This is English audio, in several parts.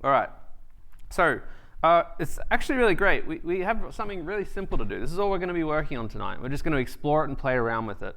All right. So it's actually really great. We have something really simple to do. This is all we're going to be working on tonight. We're just going to explore it and play around with it.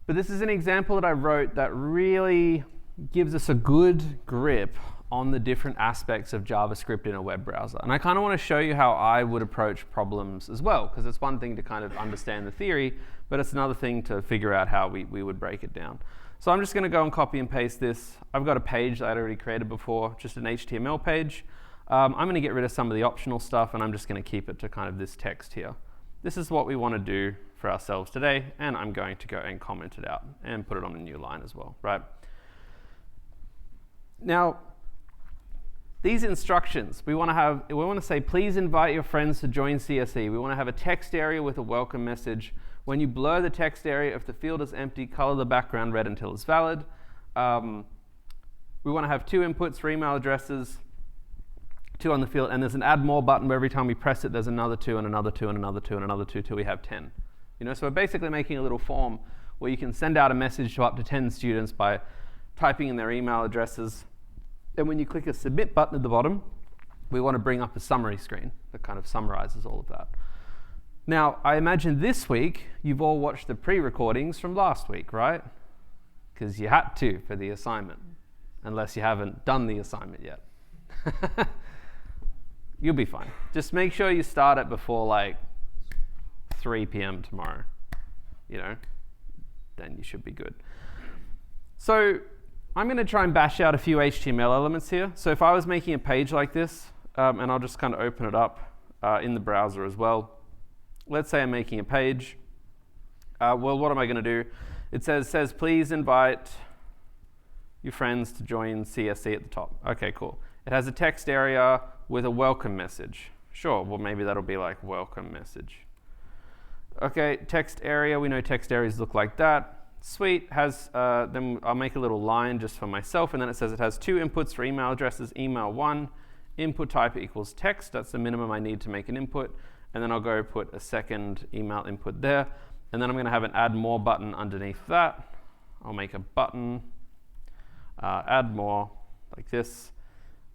But this is an example that I wrote that really gives us a good grip on the different aspects of JavaScript in a web browser. And I kind of want to show you how I would approach problems as well, because it's one thing to kind of understand the theory, but it's another thing to figure out how we would break it down. So I'm just going to go and copy and paste this. I've got a page that I'd already created before, just an HTML page. I'm going to get rid of some of the optional stuff, and I'm just going to keep it to kind of this text here. This is what we want to do for ourselves today, and I'm going to go and comment it out and put it on a new line as well, right? Now, these instructions, we want to say, please invite your friends to join CSE. We want to have a text area with a welcome message. When you blur the text area, if the field is empty, color the background red until it's valid. We want to have 2 inputs for email addresses, 2 on the field, and there's an add more button where every time we press it, there's another 2 and another 2 and another 2 and another 2 till we have 10. So we're basically making a little form where you can send out a message to up to 10 students by typing in their email addresses. And when you click a submit button at the bottom, we want to bring up a summary screen that kind of summarizes all of that. Now, I imagine this week you've all watched the pre-recordings from last week, right? Because you had to for the assignment, unless you haven't done the assignment yet. You'll be fine. Just make sure you start it before like 3 p.m. tomorrow. Then you should be good. So I'm going to try and bash out a few HTML elements here. So if I was making a page like this, and I'll just kind of open it up in the browser as well. Let's say I'm making a page. Well, what am I going to do? It says, please invite your friends to join CSE at the top. OK, cool. It has a text area with a welcome message. Sure, well, maybe that'll be like welcome message. OK, text area. We know text areas look like that. Sweet. Then I'll make a little line just for myself. And then it says it has 2 inputs for email addresses. Email 1, input type equals text. That's the minimum I need to make an input. And then I'll go put a second email input there. And then I'm going to have an add more button underneath that. I'll make a button, add more, like this.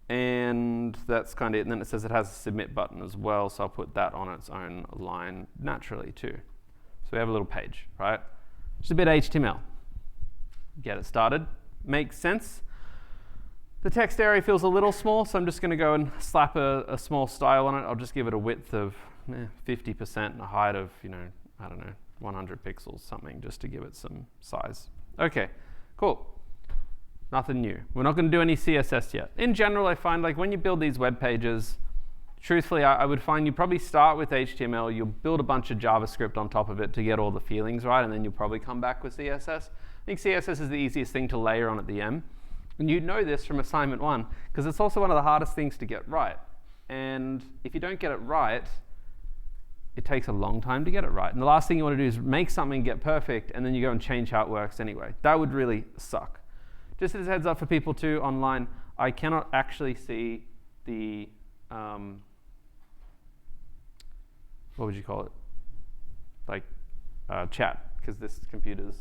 And that's kind of it. And then it says it has a submit button as well. So I'll put that on its own line naturally too. So we have a little page, right? Just a bit of HTML. Get it started. Makes sense. The text area feels a little small, so I'm just going to go and slap a small style on it. I'll just give it a width of 50% and a height of, I don't know, 100 pixels, something, just to give it some size. OK, cool. Nothing new. We're not going to do any CSS yet. In general, I find like when you build these web pages, truthfully, I would find you probably start with HTML. You'll build a bunch of JavaScript on top of it to get all the feelings right, and then you'll probably come back with CSS. I think CSS is the easiest thing to layer on at the end. And you know this from assignment 1, because it's also one of the hardest things to get right. And if you don't get it right, it takes a long time to get it right. And the last thing you want to do is make something get perfect, and then you go and change how it works anyway. That would really suck. Just as a heads up for people too online, I cannot actually see the what would you call it? Like chat, because this computer's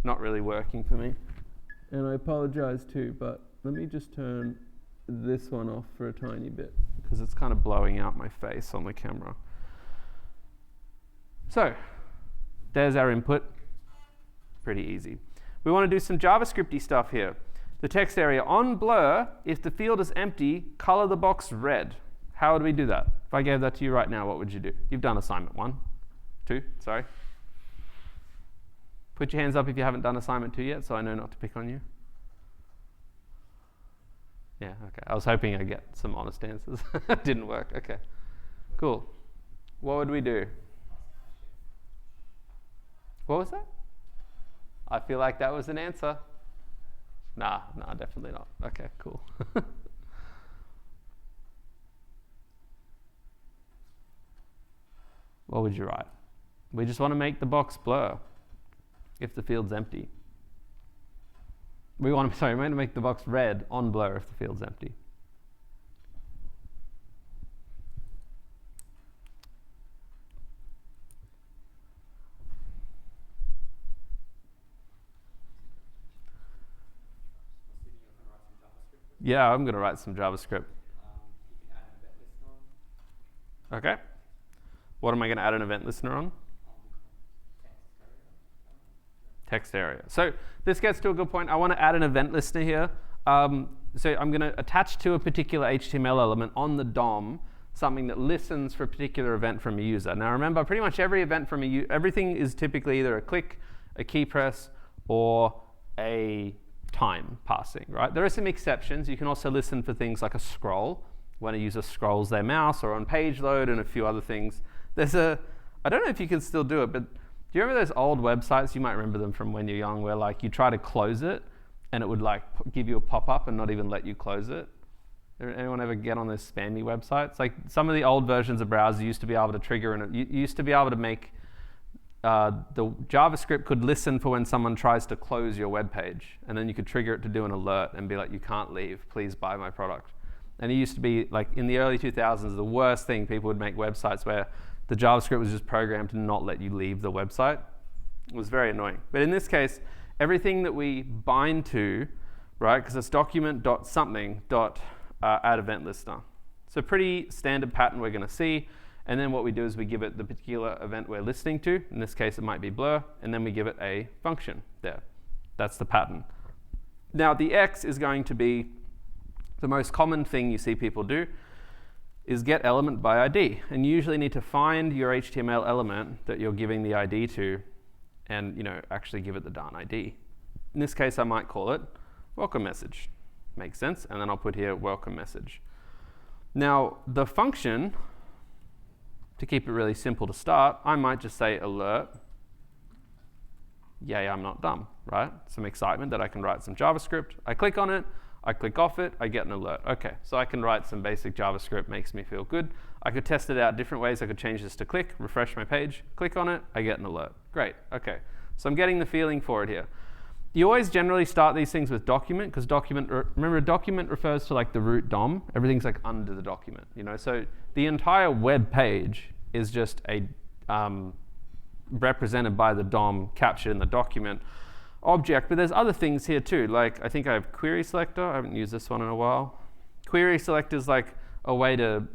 not really working for me. And I apologize too, but let me just turn this one off for a tiny bit, because it's kind of blowing out my face on the camera. So there's our input. Pretty easy. We want to do some JavaScript-y stuff here. The text area on blur, if the field is empty, color the box red. How would we do that? If I gave that to you right now, what would you do? You've done assignment 1, 2, sorry. Put your hands up if you haven't done assignment 2 yet, so I know not to pick on you. Yeah, OK. I was hoping I'd get some honest answers. Didn't work. OK, cool. What would we do? What was that? I feel like that was an answer. Nah, definitely not. OK, cool. What would you write? We just want to make the box blur if the field's empty. We want to make the box red on blur if the field's empty. Yeah, I'm going to write some JavaScript. You can add an event listener. Okay. What am I going to add an event listener on? Text area. So this gets to a good point. I want to add an event listener here. So I'm going to attach to a particular HTML element on the DOM something that listens for a particular event from a user. Now remember, pretty much every event from everything is typically either a click, a key press, or a time passing, right? There are some exceptions. You can also listen for things like a scroll, when a user scrolls their mouse, or on page load, and a few other things. I don't know if you can still do it, but do you remember those old websites? You might remember them from when you're young, where like you try to close it, and it would like give you a pop-up and not even let you close it. Anyone ever get on those spammy websites? Like some of the old versions of browsers used to be able to trigger, and you used to be able to make the JavaScript could listen for when someone tries to close your web page, and then you could trigger it to do an alert and be like, you can't leave, please buy my product. And it used to be like in the early 2000s, the worst thing. People would make websites where the JavaScript was just programmed to not let you leave the website. It was very annoying. But in this case, everything that we bind to, right, because it's document.something.add event listener. So pretty standard pattern we're going to see. And then what we do is we give it the particular event we're listening to. In this case, it might be blur. And then we give it a function there. That's the pattern. Now, the X is going to be the most common thing you see people do is get element by ID. And you usually need to find your HTML element that you're giving the ID to and actually give it the darn ID. In this case, I might call it welcome message. Makes sense. And then I'll put here welcome message. Now, the function, to keep it really simple to start, I might just say alert. Yay, I'm not dumb, right? Some excitement that I can write some JavaScript. I click on it. I click off it, I get an alert. Okay, so I can write some basic JavaScript, makes me feel good. I could test it out different ways. I could change this to click, refresh my page, click on it, I get an alert. Great, okay. So I'm getting the feeling for it here. You always generally start these things with document, because remember, a document refers to like the root DOM. Everything's like under the document, So the entire web page is just a represented by the DOM captured in the document object, but there's other things here too. Like I think I have query selector. I haven't used this one in a while. Query selector is like a way to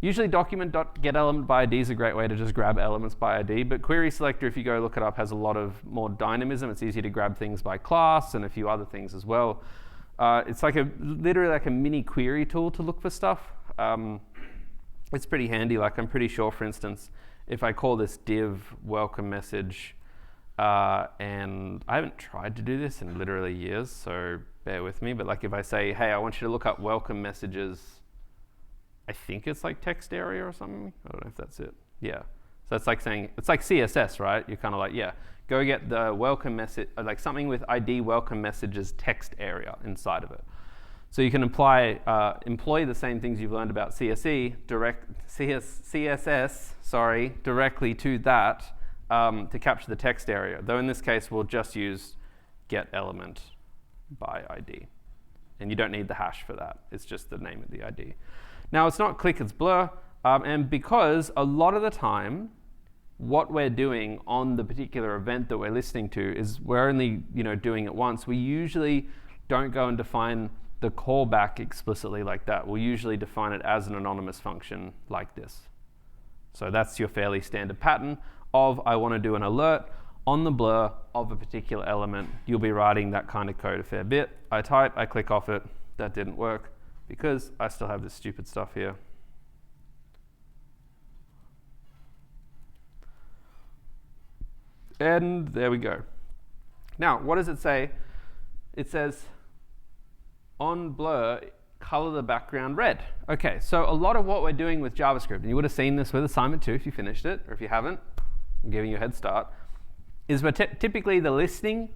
usually document.getElementById is a great way to just grab elements by ID, but query selector, if you go look it up, has a lot of more dynamism. It's easy to grab things by class and a few other things as well. It's like literally like a mini query tool to look for stuff. It's pretty handy. Like I'm pretty sure, for instance, if I call this div welcome message, and I haven't tried to do this in literally years, so bear with me. But like if I say, hey, I want you to look up welcome messages, I think it's like text area or something. I don't know if that's it. Yeah. So it's like saying, it's like CSS, right? You're kind of like, yeah, go get the welcome message, like something with ID welcome messages text area inside of it. So you can employ the same things you've learned about CSS directly to that. To capture the text area, though in this case we'll just use get element by ID, and you don't need the hash for that. It's just the name of the ID. Now it's not click, it's blur, and because a lot of the time what we're doing on the particular event that we're listening to is we're only doing it once. We usually don't go and define the callback explicitly like that. We'll usually define it as an anonymous function like this. So that's your fairly standard pattern of I want to do an alert on the blur of a particular element. You'll be writing that kind of code a fair bit. I type, I click off it. That didn't work because I still have this stupid stuff here. And there we go. Now, what does it say? It says on blur, color the background red. Okay, so a lot of what we're doing with JavaScript, and you would have seen this with assignment 2 if you finished it, or if you haven't, I'm giving you a head start, is we're typically the listening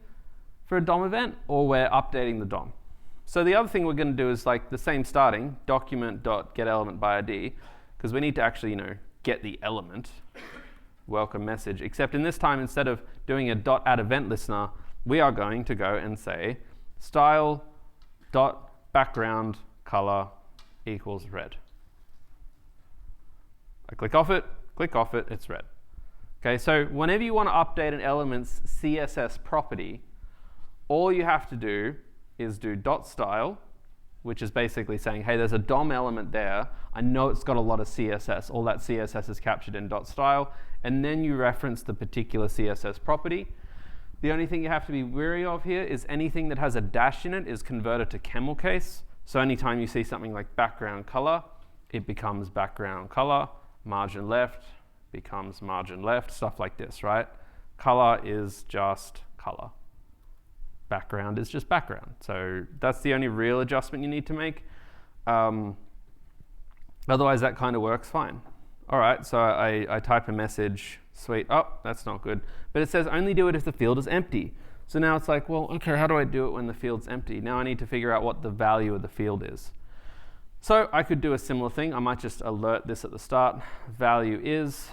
for a DOM event, or we're updating the DOM. So the other thing we're going to do is like the same starting, document.getElementById, because we need to actually, get the element, welcome message, except in this time, instead of doing a .addEventListener, we are going to go and say style.background color equals red. I click off it, it's red. Okay, so whenever you want to update an element's CSS property, all you have to do is do dot style, which is basically saying, hey, there's a DOM element there. I know it's got a lot of CSS. All that CSS is captured in dot style. And then you reference the particular CSS property. The only thing you have to be wary of here is anything that has a dash in it is converted to camel case. So anytime you see something like background color, it becomes background color. Margin left becomes margin left, stuff like this, right? Color is just color. Background is just background. So that's the only real adjustment you need to make. Otherwise, that kind of works fine. All right, so I type a message, sweet. Oh, that's not good. But it says only do it if the field is empty. So now it's like, well, okay, how do I do it when the field's empty? Now I need to figure out what the value of the field is. So I could do a similar thing. I might just alert this at the start. Value is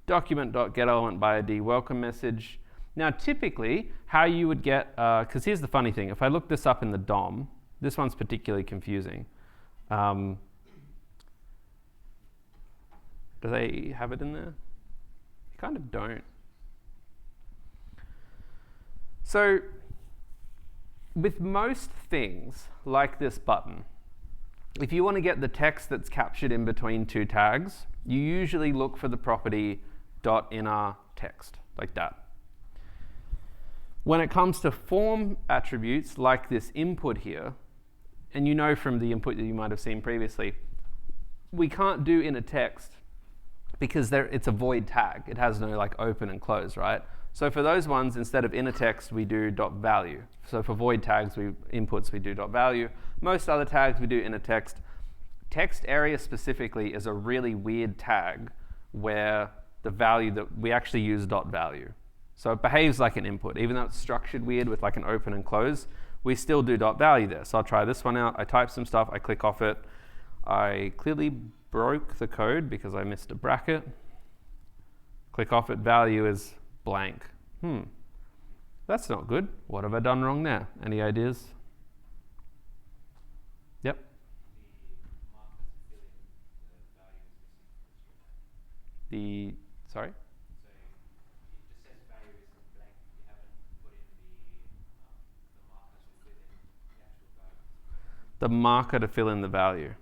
document.getElementById welcome message. Now, typically, how you would get, because here's the funny thing. If I look this up in the DOM, this one's particularly confusing. Do they have it in there? They kind of don't. So with most things, like this button, if you want to get the text that's captured in between two tags, you usually look for the property .inner text, like that. When it comes to form attributes like this input here, and you know from the input that you might have seen previously, we can't do inner text because it's a void tag. It has no like open and close, right? So for those ones, instead of inner text, we do .value. So for void tags, inputs, we do .value. Most other tags, we do inner text. Text area specifically is a really weird tag where the value that we actually use .value. So it behaves like an input. Even though it's structured weird with like an open and close, we still do .value there. So I'll try this one out. I type some stuff. I click off it. I clearly broke the code because I missed a bracket. Click off it. Value is blank. That's not good. What have I done wrong there? Any ideas? Yep. Sorry? The marker to fill in the value.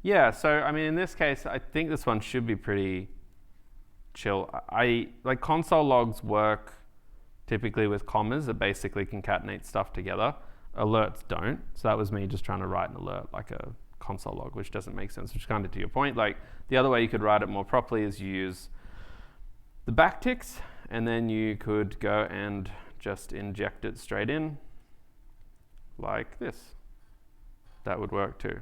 Yeah, so I mean, in this case, I think this one should be pretty chill. Like console logs work typically with commas that basically concatenate stuff together. Alerts don't. So that was me just trying to write an alert like a console log, which doesn't make sense, which is kind of to your point. Like the other way you could write it more properly is you use the backticks, and then you could go and just inject it straight in like this. That would work too.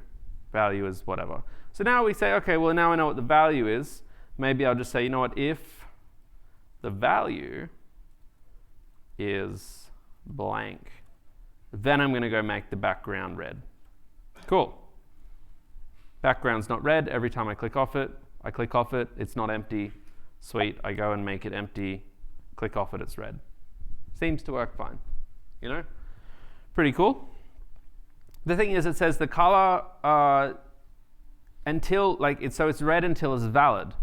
Value is whatever. So now we say, okay, well, now I know what the value is. Maybe I'll just say, you know what, if the value is blank, then I'm going to go make the background red. Cool. Background's not red. Every time I click off it, it's not empty. Sweet, I go and make it empty. Click off it, it's red. Seems to work fine. You know? Pretty cool. The thing is, it says the color until, so it's red until it's valid.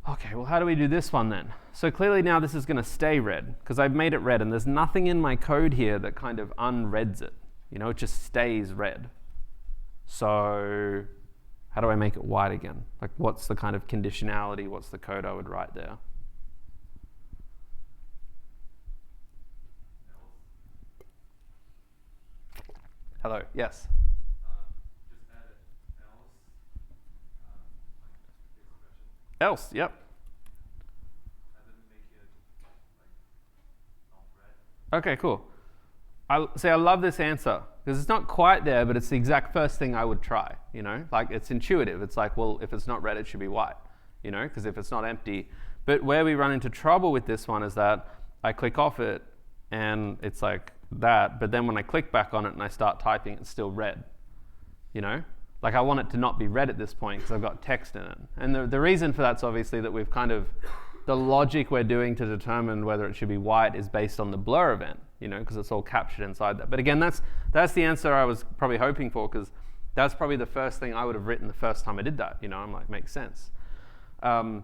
Okay, well, how do we do this one then? So clearly now this is going to stay red because I've made it red, and there's nothing in my code here that kind of unreds it. You know, it just stays red. So how do I make it white again? Like, what's the kind of conditionality? What's the code I would write there? Hello, yes? Just add else. Else, yep. And then make it not red. Okay, cool. I love this answer because it's not quite there, but it's the exact first thing I would try, you know? Like, it's intuitive. It's like, well, if it's not red, it should be white, you know? Because if it's not empty. But where we run into trouble with this one is that I click off it and it's like that, but then when I click back on it and I start typing, it's still red, you know? Like, I want it to not be red at this point because I've got text in it. And the reason for that's obviously that we've kind of, the logic we're doing to determine whether it should be white is based on the blur event, you know, because it's all captured inside that. But again, that's the answer I was probably hoping for, because that's probably the first thing I would have written the first time I did that, you know? I'm like, makes sense. And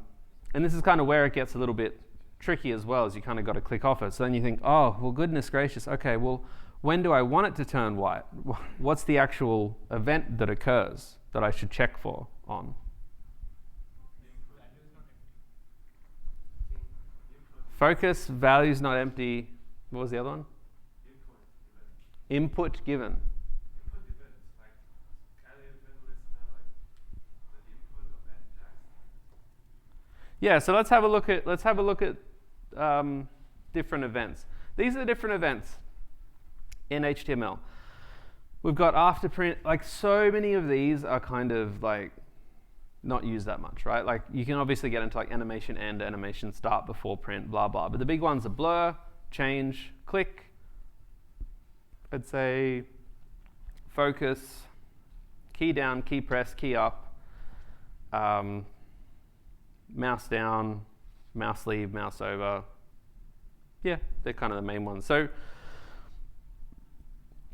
this is kind of where it gets a little bit tricky as well, is you kind of got to click off it. So then you think, oh, well, goodness gracious, okay, well, when do I want it to turn white? What's the actual event that occurs that I should check for on? Focus, value's not empty. What was the other one? Input given. Yeah, so let's have a look at different events. These are the different events in HTML. We've got after print. Like, so many of these are kind of like not used that much, right? Like, you can obviously get into like animation end, animation start, before print, blah blah. But the big ones are blur, change, click. I'd say focus, key down, key press, key up. Mouse down, mouse leave, mouse over. Yeah, they're kind of the main ones. So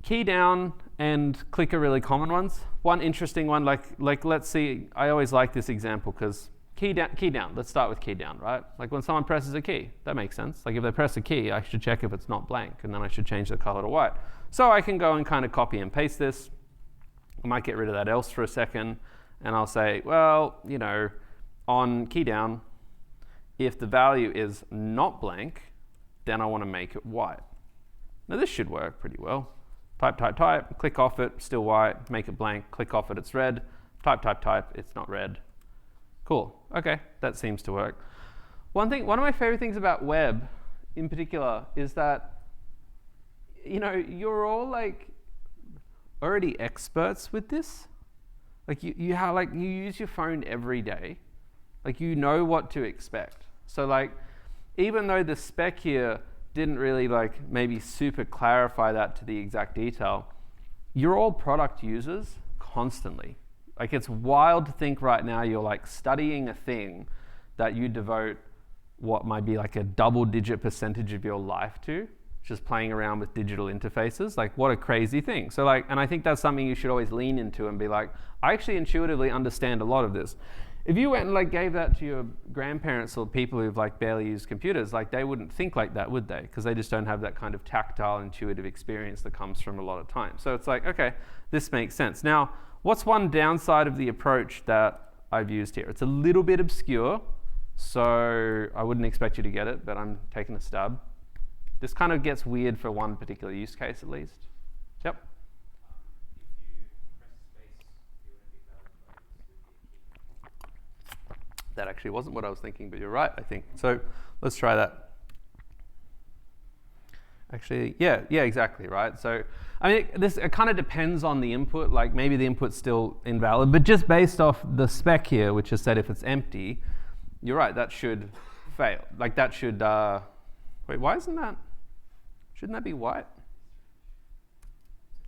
key down and click are really common ones. One interesting one, like let's see, I always like this example because key down, let's start with key down, right? Like when someone presses a key, that makes sense. Like if they press a key, I should check if it's not blank, and then I should change the color to white. So I can go and kind of copy and paste this. I might get rid of that else for a second, and I'll say, well, you know, on key down, if the value is not blank, then I want to make it white. Now this should work pretty well. Type, type, type, click off it, still white, make it blank, click off it, it's red, type, type, type, it's not red. Cool, okay, that seems to work. One of my favorite things about web in particular is that, you know, you're all like already experts with this. Like you use your phone every day. Like, you know what to expect. So like, even though the spec here didn't really like maybe super clarify that to the exact detail, you're all product users constantly. Like, it's wild to think right now you're like studying a thing that you devote what might be like a double-digit percentage of your life to, just playing around with digital interfaces. Like, what a crazy thing. So like, and I think that's something you should always lean into and be like, I actually intuitively understand a lot of this. If you went and like gave that to your grandparents or people who've like barely used computers, like they wouldn't think like that, would they? Because they just don't have that kind of tactile, intuitive experience that comes from a lot of time. So it's like, okay, this makes sense. Now, what's one downside of the approach that I've used here? It's a little bit obscure, so I wouldn't expect you to get it, but I'm taking a stab. This kind of gets weird for one particular use case at least. Yep. That actually wasn't what I was thinking, but you're right, I think. So let's try that. Actually, yeah, exactly, right? So, I mean, it kind of depends on the input. Like, maybe the input's still invalid, but just based off the spec here, which has said if it's empty, you're right, that should fail. Like, that should, wait, why isn't that, shouldn't that be white?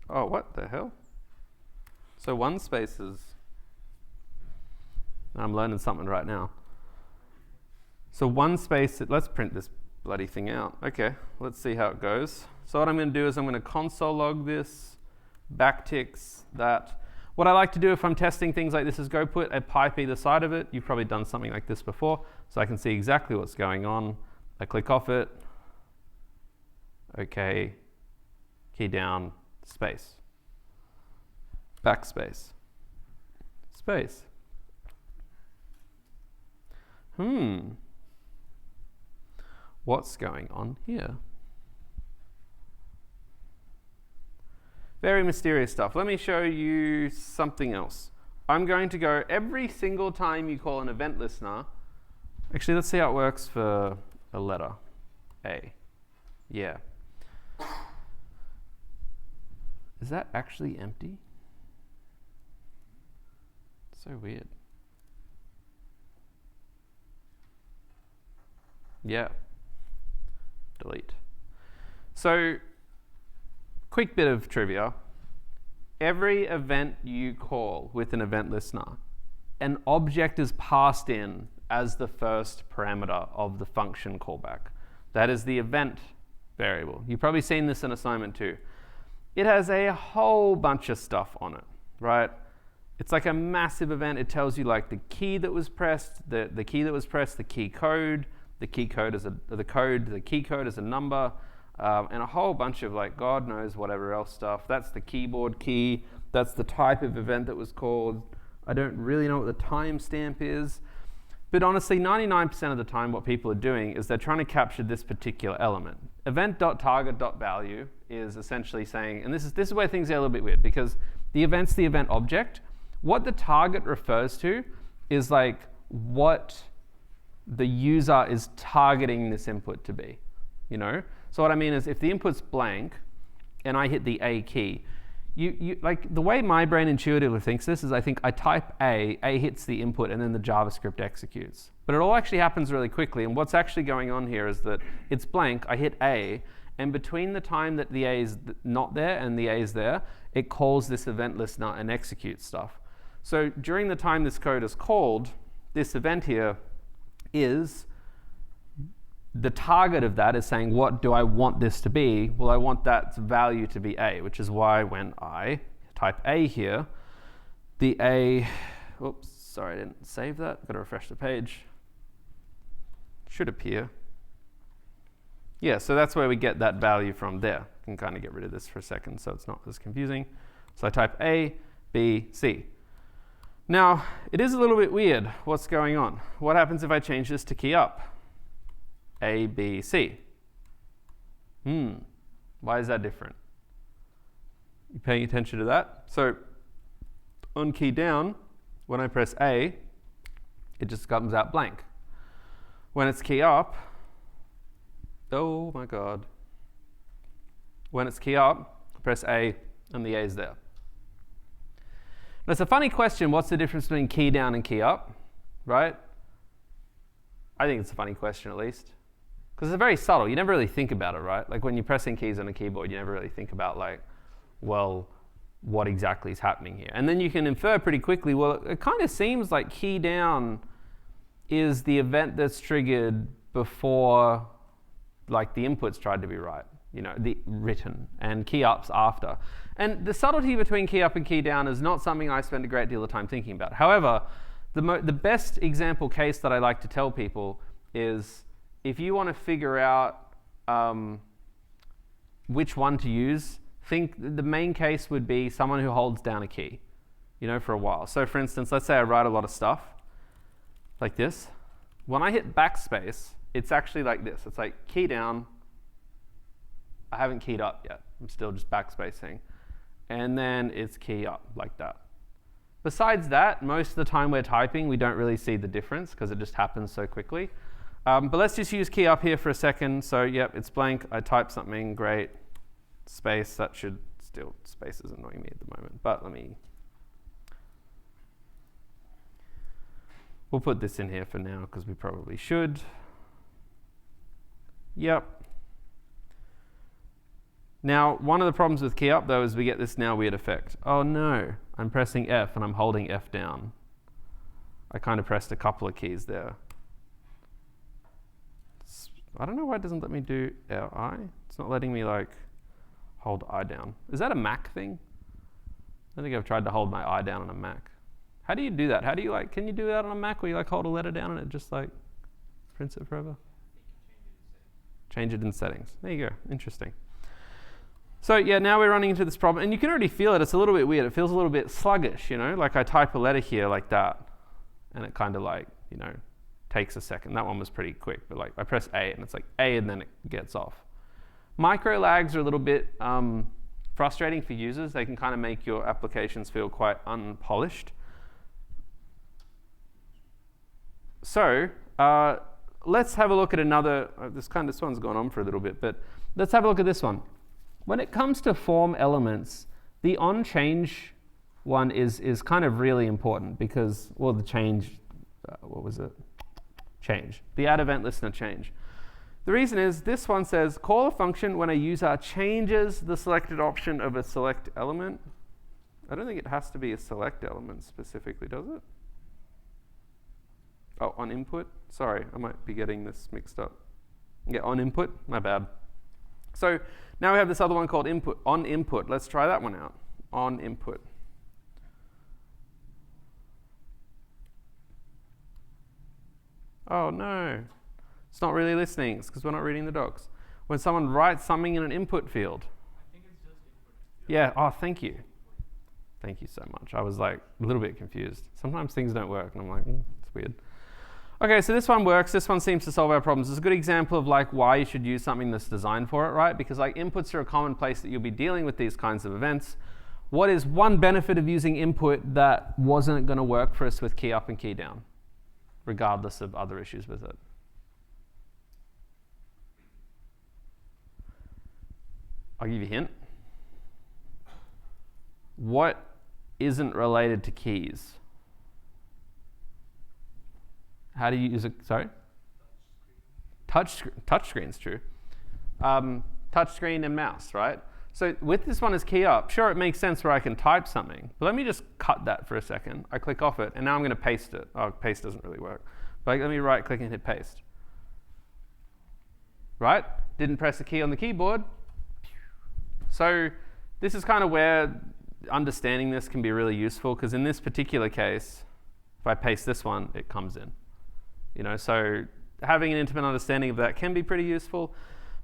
Oh, what the hell? So one space is, I'm learning something right now. So one space, let's print this bloody thing out. Okay, let's see how it goes. So what I'm going to do is I'm going to console log this, backticks that. What I like to do if I'm testing things like this is go put a pipe either side of it. You've probably done something like this before, so I can see exactly what's going on. I click off it. Okay, key down, space. Backspace. Space. What's going on here? Very mysterious stuff. Let me show you something else. I'm going to go every single time you call an event listener. Actually, let's see how it works for a letter. A. Yeah. Is that actually empty? So weird. Yeah. Delete. So, quick bit of trivia. Every event you call with an event listener, an object is passed in as the first parameter of the function callback. That is the event variable. You've probably seen this in assignment 2. It has a whole bunch of stuff on it, right? It's like a massive event. It tells you like the key that was pressed, the key that was pressed, the key code, the key code as the key code as a number, and a whole bunch of like God knows whatever else stuff. That's the keyboard key. That's the type of event that was called. I don't really know what the timestamp is. But honestly, 99% of the time what people are doing is they're trying to capture this particular element. Event.target.value is essentially saying, and this is where things get a little bit weird, because the event's the event object. What the target refers to is like what the user is targeting this input to be, you know? So what I mean is if the input's blank and I hit the A key, you like the way my brain intuitively thinks this is I think I type A hits the input, and then the JavaScript executes. But it all actually happens really quickly, and what's actually going on here is that it's blank, I hit A, and between the time that the A is not there and the A is there, it calls this event listener and executes stuff. So during the time this code is called, this event here is the target of that is saying, what do I want this to be? Well, I want that value to be A, which is why when I type A here, the A, oops, sorry, I didn't save that. Got to refresh the page. Should appear. Yeah, so that's where we get that value from there. I can kind of get rid of this for a second so it's not as confusing. So I type A, B, C. Now, it is a little bit weird what's going on. What happens if I change this to key up? A, B, C. Why is that different? You paying attention to that? So on key down, when I press A, it just comes out blank. When it's key up, oh my God. When it's key up, press A and the A is there. That's a funny question, what's the difference between key down and key up, right? I think it's a funny question at least. Because it's very subtle. You never really think about it, right? Like when you're pressing keys on a keyboard, you never really think about like, well, what exactly is happening here? And then you can infer pretty quickly, well, it kind of seems like key down is the event that's triggered before like the inputs tried to be right, you know, the written, and key up's after. And the subtlety between key up and key down is not something I spend a great deal of time thinking about. However, the best example case that I like to tell people is if you want to figure out which one to use, think the main case would be someone who holds down a key, you know, for a while. So for instance, let's say I write a lot of stuff like this. When I hit backspace, it's actually like this. It's like key down. I haven't keyed up yet. I'm still just backspacing. And then it's key up like that. Besides that, most of the time we're typing, we don't really see the difference because it just happens so quickly. But let's just use key up here for a second. So yep, it's blank. I type something, great. Space, that should still, space is annoying me at the moment. But we'll put this in here for now because we probably should. Yep. Now, one of the problems with key up though is we get this now weird effect. Oh no, I'm pressing F and I'm holding F down. I kind of pressed a couple of keys there. I don't know why it doesn't let me do I. It's not letting me like hold I down. Is that a Mac thing? I think I've tried to hold my I down on a Mac. How do you do that? How do you like, can you do that on a Mac where you like hold a letter down and it just like prints it forever? Change it in settings. There you go, interesting. So yeah, now we're running into this problem, and you can already feel it. It's a little bit weird. It feels a little bit sluggish, you know? Like I type a letter here like that, and it kind of like, you know, takes a second. That one was pretty quick, but like I press A, and it's like A, and then it gets off. Micro lags are a little bit frustrating for users. They can kind of make your applications feel quite unpolished. So let's have a look at another, this one's gone on for a little bit, but let's have a look at this one. When it comes to form elements, the onChange one is kind of really important because, well, the change, what was it? Change. The add event listener change. The reason is this one says, call a function when a user changes the selected option of a select element. I don't think it has to be a select element specifically, does it? Oh, on input? Sorry, I might be getting this mixed up. Yeah, on input, my bad. So now we have this other one called input, on input. Let's try that one out. On input. Oh no. It's not really listening. It's because we're not reading the docs. When someone writes something in an input field. I think it's just input. Yeah, oh, thank you. Thank you so much. I was like a little bit confused. Sometimes things don't work and I'm like, it's weird. Okay, so this one works. This one seems to solve our problems. It's a good example of like why you should use something that's designed for it, right? Because like inputs are a common place that you'll be dealing with these kinds of events. What is one benefit of using input that wasn't going to work for us with key up and key down, regardless of other issues with it? I'll give you a hint. What isn't related to keys? How do you use it? Sorry? Touchscreen's true. Touchscreen and mouse, right? So with this one as key up, sure, it makes sense where I can type something. But let me just cut that for a second. I click off it, and now I'm going to paste it. Oh, paste doesn't really work. But let me right-click and hit paste. Right? Didn't press a key on the keyboard. So this is kind of where understanding this can be really useful, because in this particular case, if I paste this one, it comes in. You know, so having an intimate understanding of that can be pretty useful.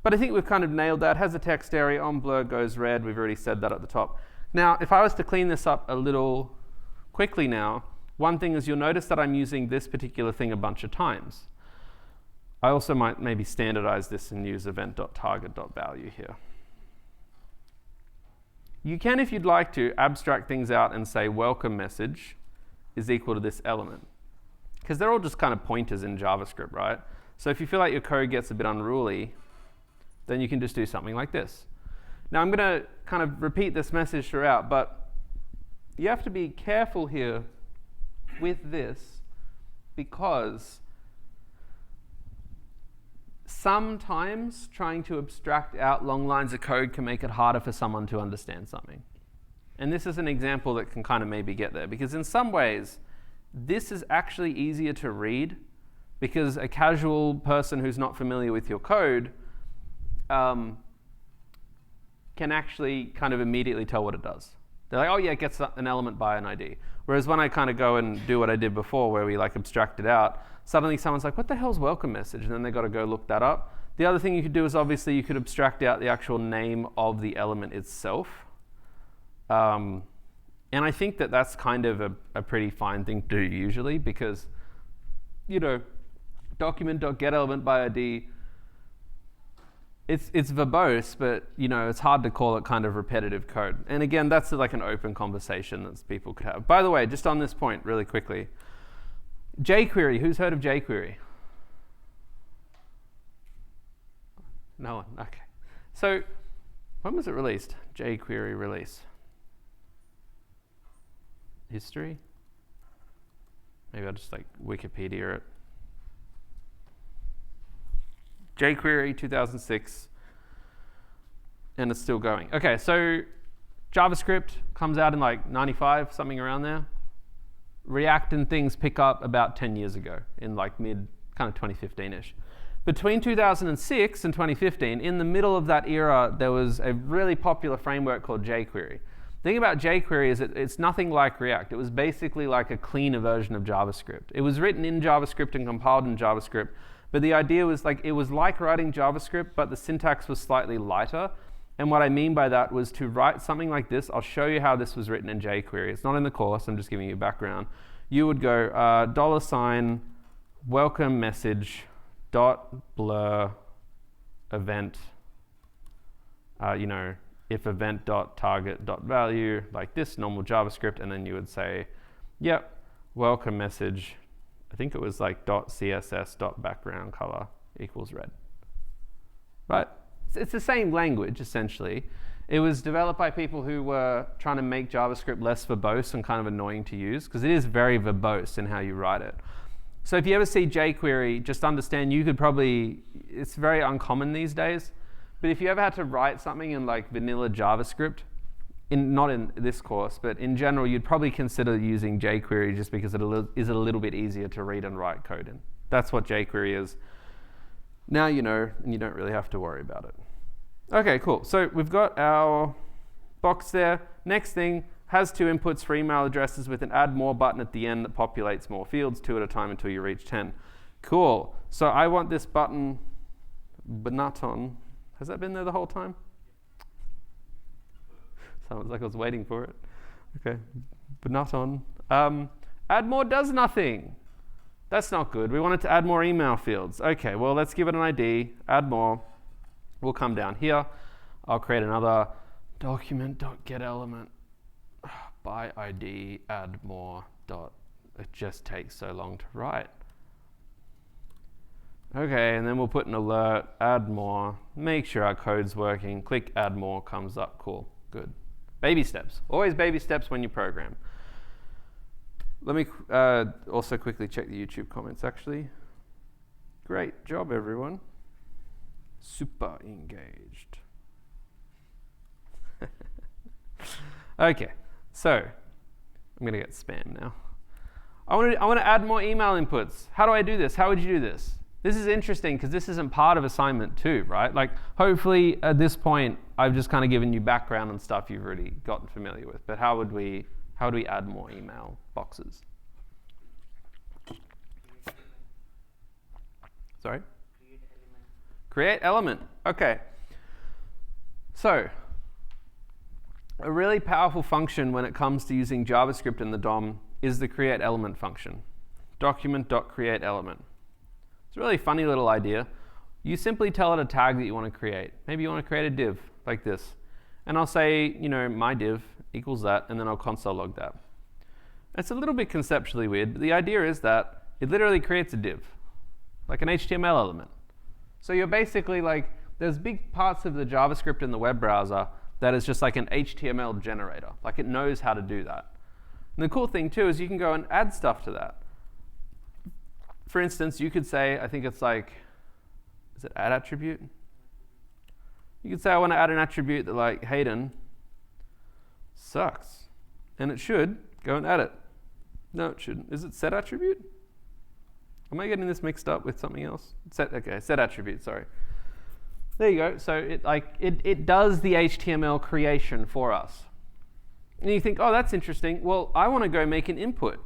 But I think we've kind of nailed that. Has a text area, on blur goes red. We've already said that at the top. Now, if I was to clean this up a little quickly now, one thing is you'll notice that I'm using this particular thing a bunch of times. I also might maybe standardize this and use event.target.value here. You can, if you'd like to, abstract things out and say welcome message is equal to this element. Because they're all just kind of pointers in JavaScript, right? So if you feel like your code gets a bit unruly, then you can just do something like this. Now I'm going to kind of repeat this message throughout, but you have to be careful here with this, because sometimes trying to abstract out long lines of code can make it harder for someone to understand something. And this is an example that can kind of maybe get there, because in some ways, this is actually easier to read, because a casual person who's not familiar with your code can actually kind of immediately tell what it does. They're like, oh yeah, it gets an element by an ID. Whereas when I kind of go and do what I did before, where we like abstract it out, suddenly someone's like, what the hell's welcome message? And then they got to go look that up. The other thing you could do is obviously you could abstract out the actual name of the element itself. And I think that that's kind of a pretty fine thing to do usually, because, you know, document.getElement by ID, it's verbose, but, you know, it's hard to call it kind of repetitive code. And again, that's like an open conversation that people could have. By the way, just on this point really quickly, jQuery, who's heard of jQuery? No one, okay. So when was it released? jQuery release. History? Maybe I'll just like Wikipedia it. jQuery 2006, and it's still going. Okay, so JavaScript comes out in like 95, something around there. React and things pick up about 10 years ago, in like mid, kind of 2015-ish. Between 2006 and 2015, in the middle of that era, there was a really popular framework called jQuery. The thing about jQuery is it's nothing like React. It was basically like a cleaner version of JavaScript. It was written in JavaScript and compiled in JavaScript, but the idea was like, it was like writing JavaScript, but the syntax was slightly lighter. And what I mean by that was to write something like this. I'll show you how this was written in jQuery. It's not in the course, I'm just giving you background. You would go $ welcome message .blur event, you know, if event.target.value, like this, normal JavaScript, and then you would say, yep, welcome message, I think it was like .css.background color equals red. Right? It's the same language, essentially. It was developed by people who were trying to make JavaScript less verbose and kind of annoying to use, because it is very verbose in how you write it. So if you ever see jQuery, just understand you could probably, it's very uncommon these days, but if you ever had to write something in like vanilla JavaScript, not in this course, but in general, you'd probably consider using jQuery just because it is a little bit easier to read and write code in. That's what jQuery is. Now you know, and you don't really have to worry about it. Okay, cool. So we've got our box there. Next thing, has 2 inputs for email addresses with an add more button at the end that populates more fields, 2 at a time until you reach 10. Cool. So I want this button, has that been there the whole time? Sounds like I was waiting for it. Okay, button. Add more does nothing. That's not good. We wanted to add more email fields. Okay, well, let's give it an ID, add more. We'll come down here. I'll create another document.getElement by ID, add more dot. It just takes so long to write. Okay, and then we'll put an alert, add more, make sure our code's working, click add more, comes up, cool, good. Baby steps, always baby steps when you program. Let me also quickly check the YouTube comments actually. Great job everyone. Super engaged. Okay, so I'm gonna get spam now. I want to add more email inputs. How do I do this? How would you do this? This is interesting because this isn't part of assignment 2, right? Like hopefully at this point I've just kind of given you background and stuff you've already gotten familiar with. But how do we add more email boxes? Sorry? Create element. Okay. So a really powerful function when it comes to using JavaScript in the DOM is the create element function. Document.createElement. It's a really funny little idea. You simply tell it a tag that you want to create. Maybe you want to create a div like this. And I'll say, my div equals that, and then I'll console log that. It's a little bit conceptually weird, but the idea is that it literally creates a div, like an HTML element. So you're basically like, there's big parts of the JavaScript in the web browser that is just like an HTML generator. Like it knows how to do that. And the cool thing too is you can go and add stuff to that. For instance, you could say, I think it's like, is it add attribute? You could say I want to add an attribute that like Hayden sucks. And it should go and add it. No, it shouldn't. Is it set attribute? Am I getting this mixed up with something else? Set attribute, sorry. There you go. So it does the HTML creation for us. And you think, oh, that's interesting. Well, I want to go make an input.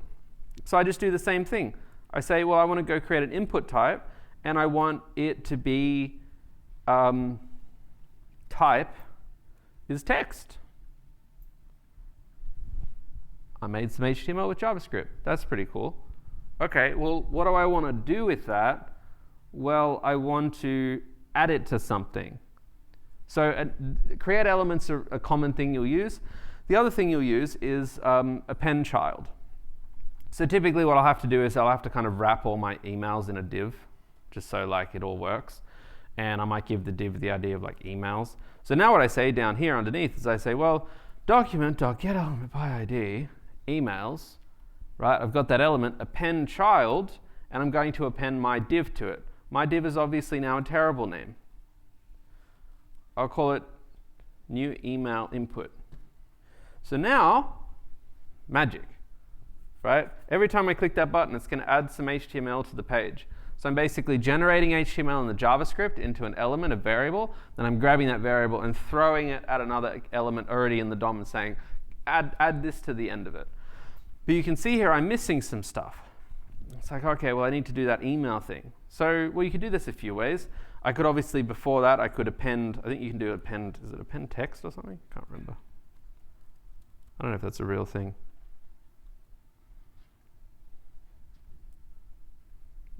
So I just do the same thing. I say, well, I want to go create an input type, and I want it to be type is text. I made some HTML with JavaScript. That's pretty cool. Okay, well, what do I want to do with that? Well, I want to add it to something. So create elements are a common thing you'll use. The other thing you'll use is append child. So typically what I'll have to do is I'll have to kind of wrap all my emails in a div, just so like it all works. And I might give the div the idea of like emails. So now what I say down here underneath is I say, well, document.getElement by ID, emails, right? I've got that element, append child, and I'm going to append my div to it. My div is obviously now a terrible name. I'll call it new email input. So now, magic, right? Every time I click that button, it's going to add some HTML to the page. So I'm basically generating HTML in the JavaScript into an element, a variable, then I'm grabbing that variable and throwing it at another element already in the DOM and saying, add this to the end of it. But you can see here I'm missing some stuff. It's like, okay, well, I need to do that email thing. So, well, you could do this a few ways. I could obviously, before that, I could append, I think you can do append, is it append text or something? Can't remember. I don't know if that's a real thing.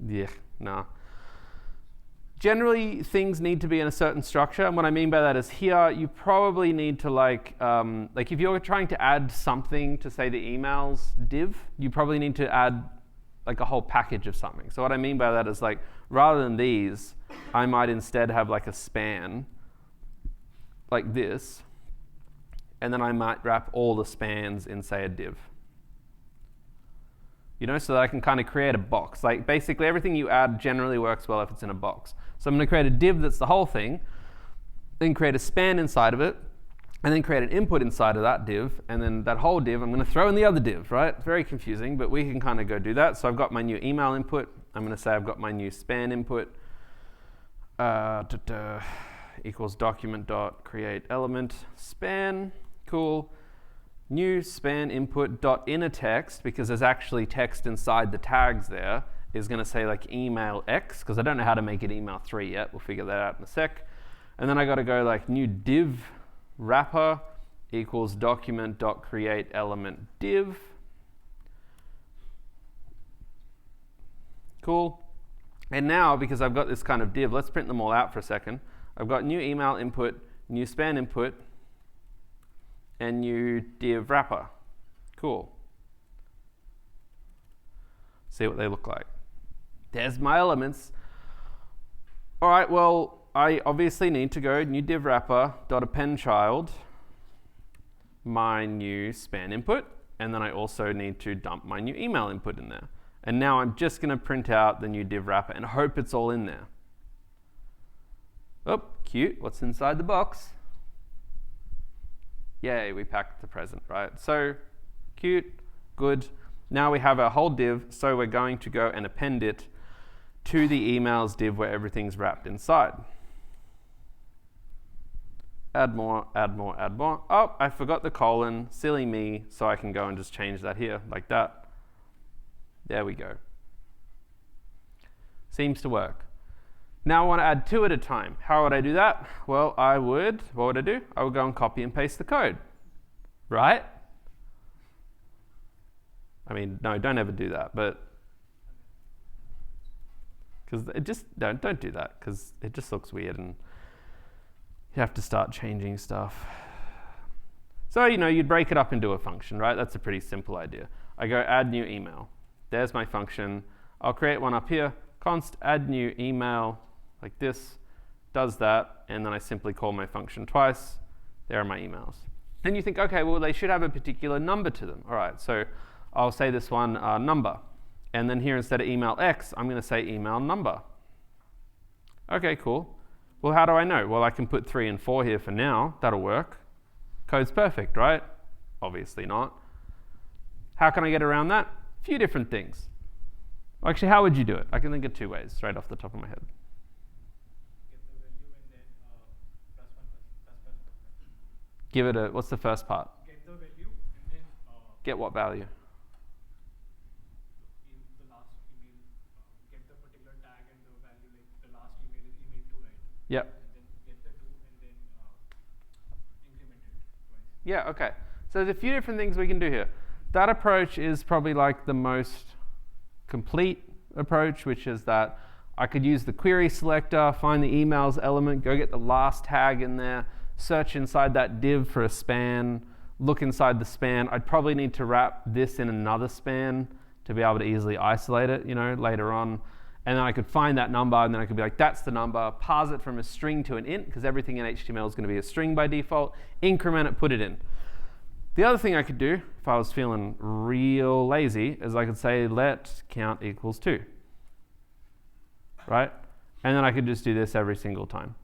Yeah, nah. Generally, things need to be in a certain structure, and what I mean by that is here, you probably need to like if you're trying to add something to, say, the emails div, you probably need to add like a whole package of something. So what I mean by that is like, rather than these, I might instead have like a span like this, and then I might wrap all the spans in, say, a div. So that I can kind of create a box. Like basically everything you add generally works well if it's in a box. So I'm going to create a div that's the whole thing, then create a span inside of it, and then create an input inside of that div, and then that whole div I'm going to throw in the other div, right? It's very confusing, but we can kind of go do that. So I've got my new email input. I'm going to say I've got my new span input equals document.createElement span. Cool. New span input dot inner text, because there's actually text inside the tags there, is going to say like email X, because I don't know how to make it email 3 yet. We'll figure that out in a sec. And then I got to go like new div wrapper equals document.create element div. Cool. And now, because I've got this kind of div, let's print them all out for a second. I've got new email input, new span input, and new div wrapper. Cool. See what they look like. There's my elements. All right, well, I obviously need to go new div wrapper dot append child my new span input, and then I also need to dump my new email input in there. And now I'm just going to print out the new div wrapper and hope it's all in there. Oh, cute. What's inside the box? Yay, we packed the present, right? So cute, good. Now we have our whole div, so we're going to go and append it to the emails div where everything's wrapped inside. Add more, add more, add more. Oh, I forgot the colon, silly me, so I can go and just change that here, like that. There we go. Seems to work. Now I want to add 2 at a time. How would I do that? Well, what would I do? I would go and copy and paste the code, right? I mean, no, don't ever do that, but because it just, don't do that, because it just looks weird and you have to start changing stuff. So, you'd break it up into a function, right? That's a pretty simple idea. I go add new email. There's my function. I'll create one up here, const add new email, like this, does that, and then I simply call my function twice. There are my emails. Then you think, okay, well, they should have a particular number to them. All right, so I'll say this one number. And then here, instead of email X, I'm going to say email number. Okay, cool. Well, how do I know? Well, I can put 3 and 4 here for now. That'll work. Code's perfect, right? Obviously not. How can I get around that? A few different things. Actually, how would you do it? I can think of 2 ways right off the top of my head. Get the value and then +1 ++. Give it a, what's the first part? Get the value and then Get what value? in the last email, get the particular tag and the value, like the last email is email 2, right? Yep. And then get the 2 and then increment it twice. Yeah, okay. So there's a few different things we can do here. That approach is probably like the most complete approach, which is that I could use the query selector, find the emails element, go get the last tag in there, search inside that div for a span, look inside the span. I'd probably need to wrap this in another span to be able to easily isolate it, later on. And then I could find that number, and then I could be like, that's the number, parse it from a string to an int, because everything in HTML is going to be a string by default, increment it, put it in. The other thing I could do, if I was feeling real lazy, is I could say let count equals 2, right? And then I could just do this every single time.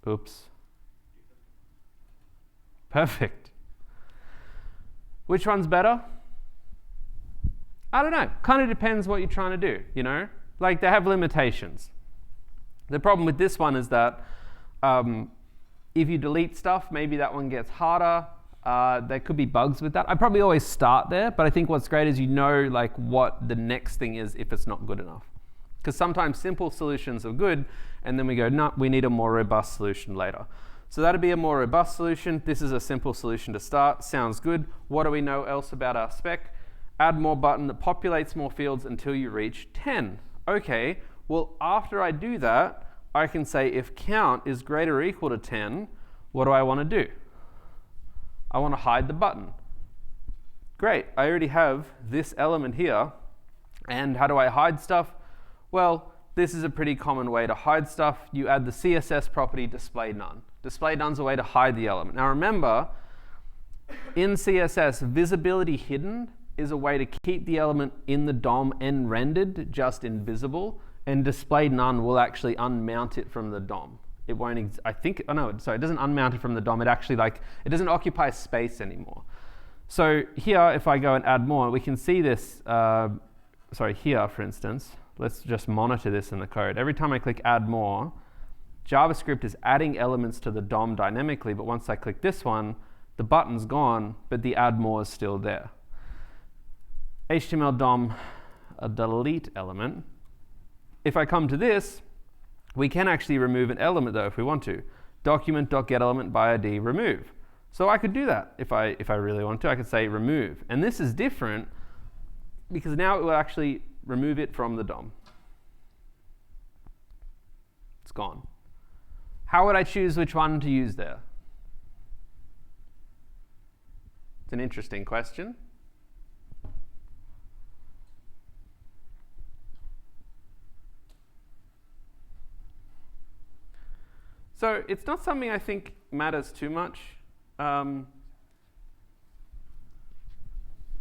Oops. Perfect. Which one's better? I don't know. Kind of depends what you're trying to do, Like, they have limitations. The problem with this one is that if you delete stuff, maybe that one gets harder. There could be bugs with that. I probably always start there, but I think what's great is like what the next thing is if it's not good enough. Because sometimes simple solutions are good, and then we go, no, we need a more robust solution later. So that'd be a more robust solution. This is a simple solution to start. Sounds good. What do we know else about our spec? Add more button that populates more fields until you reach 10. Okay, well, after I do that, I can say if count is greater or equal to 10, what do I want to do? I want to hide the button. Great, I already have this element here. And how do I hide stuff? Well, this is a pretty common way to hide stuff. You add the CSS property display none. Display none's a way to hide the element. Now remember, in CSS, visibility hidden is a way to keep the element in the DOM and rendered, just invisible. And display none will actually unmount it from the DOM. It won't, it doesn't unmount it from the DOM. It actually it doesn't occupy space anymore. So here, if I go and add more, we can see this, here, for instance, let's just monitor this in the code. Every time I click add more, JavaScript is adding elements to the DOM dynamically, but once I click this one, The button's gone, but the add more is still there. HTML DOM, a delete element. If I come to this, we can actually remove an element though if we want to. Document.getElement by ID remove. So I could do that if I really want to. I could say remove. And this is different because now it will actually remove it from the DOM. It's gone. How would I choose which one to use there? It's an interesting question. So it's not something I think matters too much.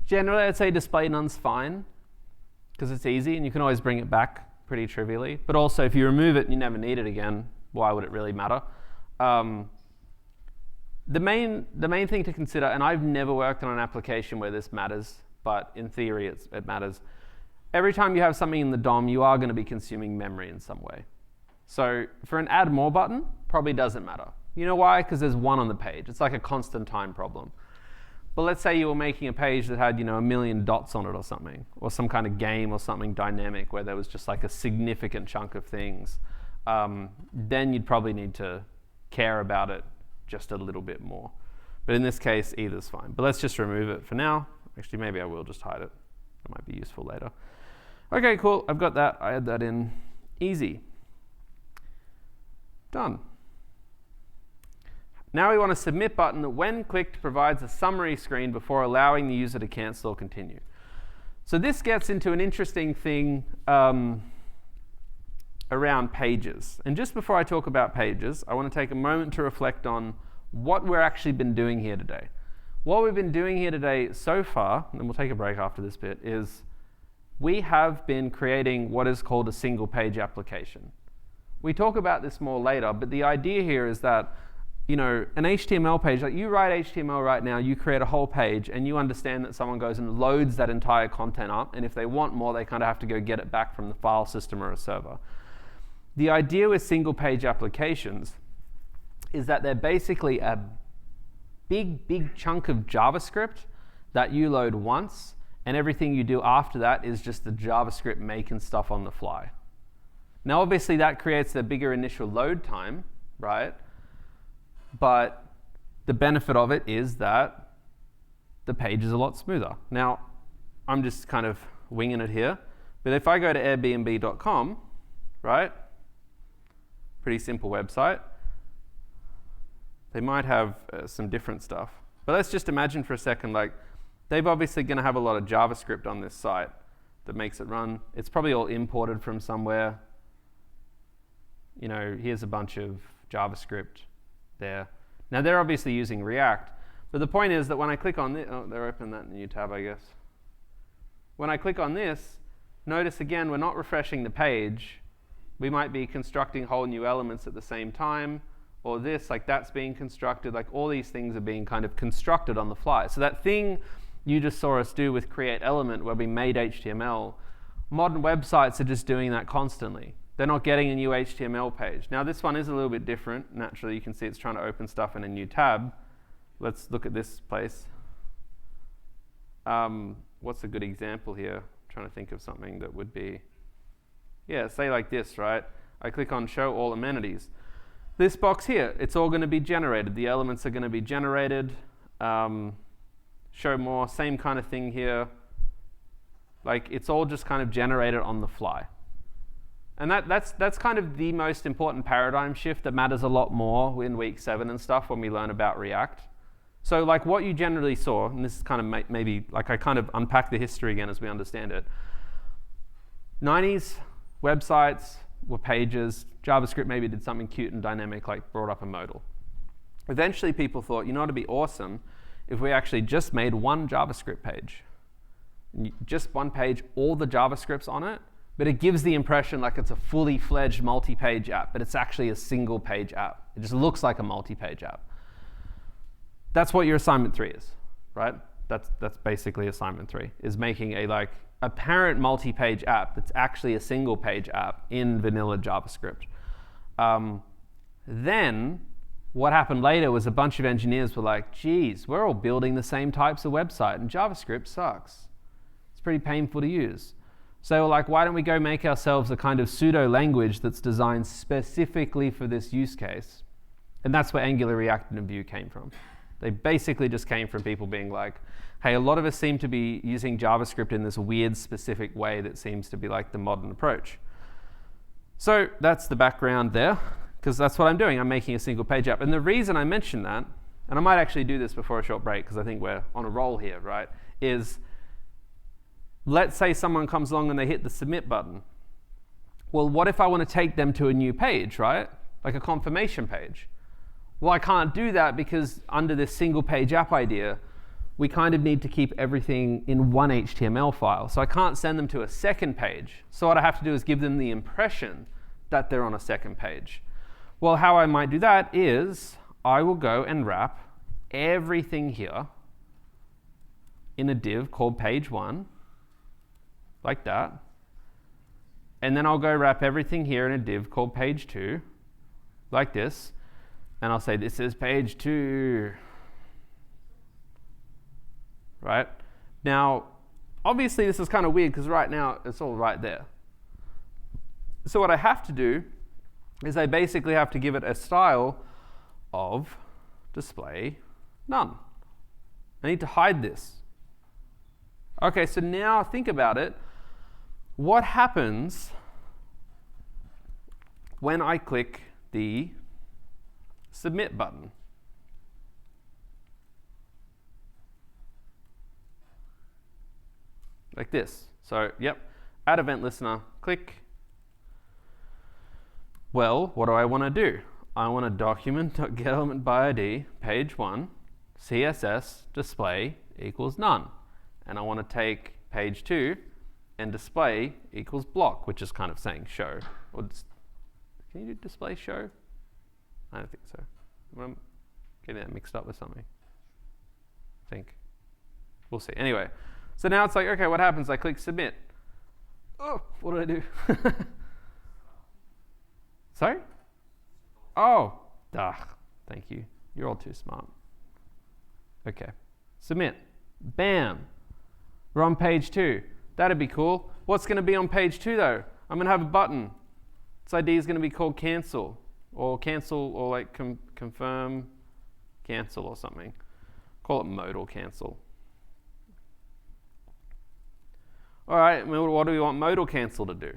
Generally, I'd say display none's fine because it's easy and you can always bring it back pretty trivially. But also, if you remove it and you never need it again, why would it really matter? The main thing to consider, and I've never worked on an application where this matters, but in theory it matters. Every time you have something in the DOM, you are going to be consuming memory in some way. So for an add more button, probably doesn't matter. You know why? Because there's one on the page. It's like a constant time problem. But let's say you were making a page that had, a million dots on it or something, or some kind of game or something dynamic where there was just like a significant chunk of things. Then you'd probably need to care about it just a little bit more. But in this case, either's fine. But let's just remove it for now. Actually, maybe I will just hide it. That might be useful later. OK, cool. I've got that. I add that in. Easy. Done. Now we want a submit button that, when clicked, provides a summary screen before allowing the user to cancel or continue. So this gets into an interesting thing around pages. And just before I talk about pages, I want to take a moment to reflect on what we've actually been doing here today. What we've been doing here today so far, and we'll take a break after this bit, is we have been creating what is called a single page application. We talk about this more later, but the idea here is that an HTML page, like you write HTML right now, you create a whole page, and you understand that someone goes and loads that entire content up, and if they want more, they kind of have to go get it back from the file system or a server. The idea with single page applications is that they're basically a big chunk of JavaScript that you load once, and everything you do after that is just the JavaScript making stuff on the fly. Now, obviously, that creates a bigger initial load time, right? But the benefit of it is that the page is a lot smoother. Now, I'm just kind of winging it here. But if I go to Airbnb.com, right? Pretty simple website. They might have some different stuff. But let's just imagine for a second, like, they've obviously going to have a lot of JavaScript on this site that makes it run. It's probably all imported from somewhere. Here's a bunch of JavaScript there. Now, they're obviously using React. But the point is that when I click on this, they're opening that in a new tab, I guess. When I click on this, notice again, we're not refreshing the page. We might be constructing whole new elements at the same time, or this, like that's being constructed. Like all these things are being kind of constructed on the fly. So that thing you just saw us do with create element where we made HTML, modern websites are just doing that constantly. They're not getting a new HTML page. Now this one is a little bit different. Naturally, you can see it's trying to open stuff in a new tab. Let's look at this place. What's a good example here? I'm trying to think of something that would be, say like this, right? I click on show all amenities. This box here, it's all going to be generated. The elements are going to be generated. Show more, same kind of thing here. Like it's all just kind of generated on the fly. And that's kind of the most important paradigm shift that matters a lot more in week 7 and stuff when we learn about React. So like what you generally saw, and this is kind of maybe, like I kind of unpack the history again as we understand it. 90s websites were pages. JavaScript maybe did something cute and dynamic, like brought up a modal. Eventually people thought, it'd be awesome if we actually just made one JavaScript page. Just one page, all the JavaScript's on it, but it gives the impression like it's a fully fledged multi-page app, but it's actually a single page app. It just looks like a multi-page app. That's what your assignment 3 is, right? That's basically assignment 3, is making a apparent multi-page app that's actually a single page app in vanilla JavaScript. Then what happened later was a bunch of engineers were like, geez, we're all building the same types of website and JavaScript sucks. It's pretty painful to use. So they were like, why don't we go make ourselves a kind of pseudo language that's designed specifically for this use case? And that's where Angular, React, and Vue came from. They basically just came from people being like, hey, a lot of us seem to be using JavaScript in this weird specific way that seems to be like the modern approach. So that's the background there, because that's what I'm doing. I'm making a single page app. And the reason I mention that, and I might actually do this before a short break because I think we're on a roll here, right, is let's say someone comes along and they hit the submit button. Well, what if I want to take them to a new page, right? Like a confirmation page. Well, I can't do that because under this single page app idea, we kind of need to keep everything in one HTML file. So I can't send them to a second page. So what I have to do is give them the impression that they're on a second page. Well, how I might do that is I will go and wrap everything here in a div called page1, like that. And then I'll go wrap everything here in a div called page2, like this. And I'll say, this is page 2. Right? Now, obviously this is kind of weird because right now it's all right there. So what I have to do is I basically have to give it a style of display none. I need to hide this. Okay, so now think about it. What happens when I click the submit button? Like this. So, yep, add event listener, click. Well, what do I want to do? I want to document.getElementById, page1, CSS display equals none. And I want to take page 2 and display equals block, which is kind of saying show. Or can you do display show? I don't think so. I'm getting that mixed up with something. I think. We'll see. Anyway. So now it's like, OK, what happens? I click submit. Oh, what did I do? Sorry? Oh, duh. Thank you. You're all too smart. OK. Submit. Bam. We're on page 2. That'd be cool. What's going to be on page 2, though? I'm going to have a button. Its ID is going to be called cancel. Or cancel, or like confirm cancel or something. Call it modal cancel. All right, what do we want modal cancel to do?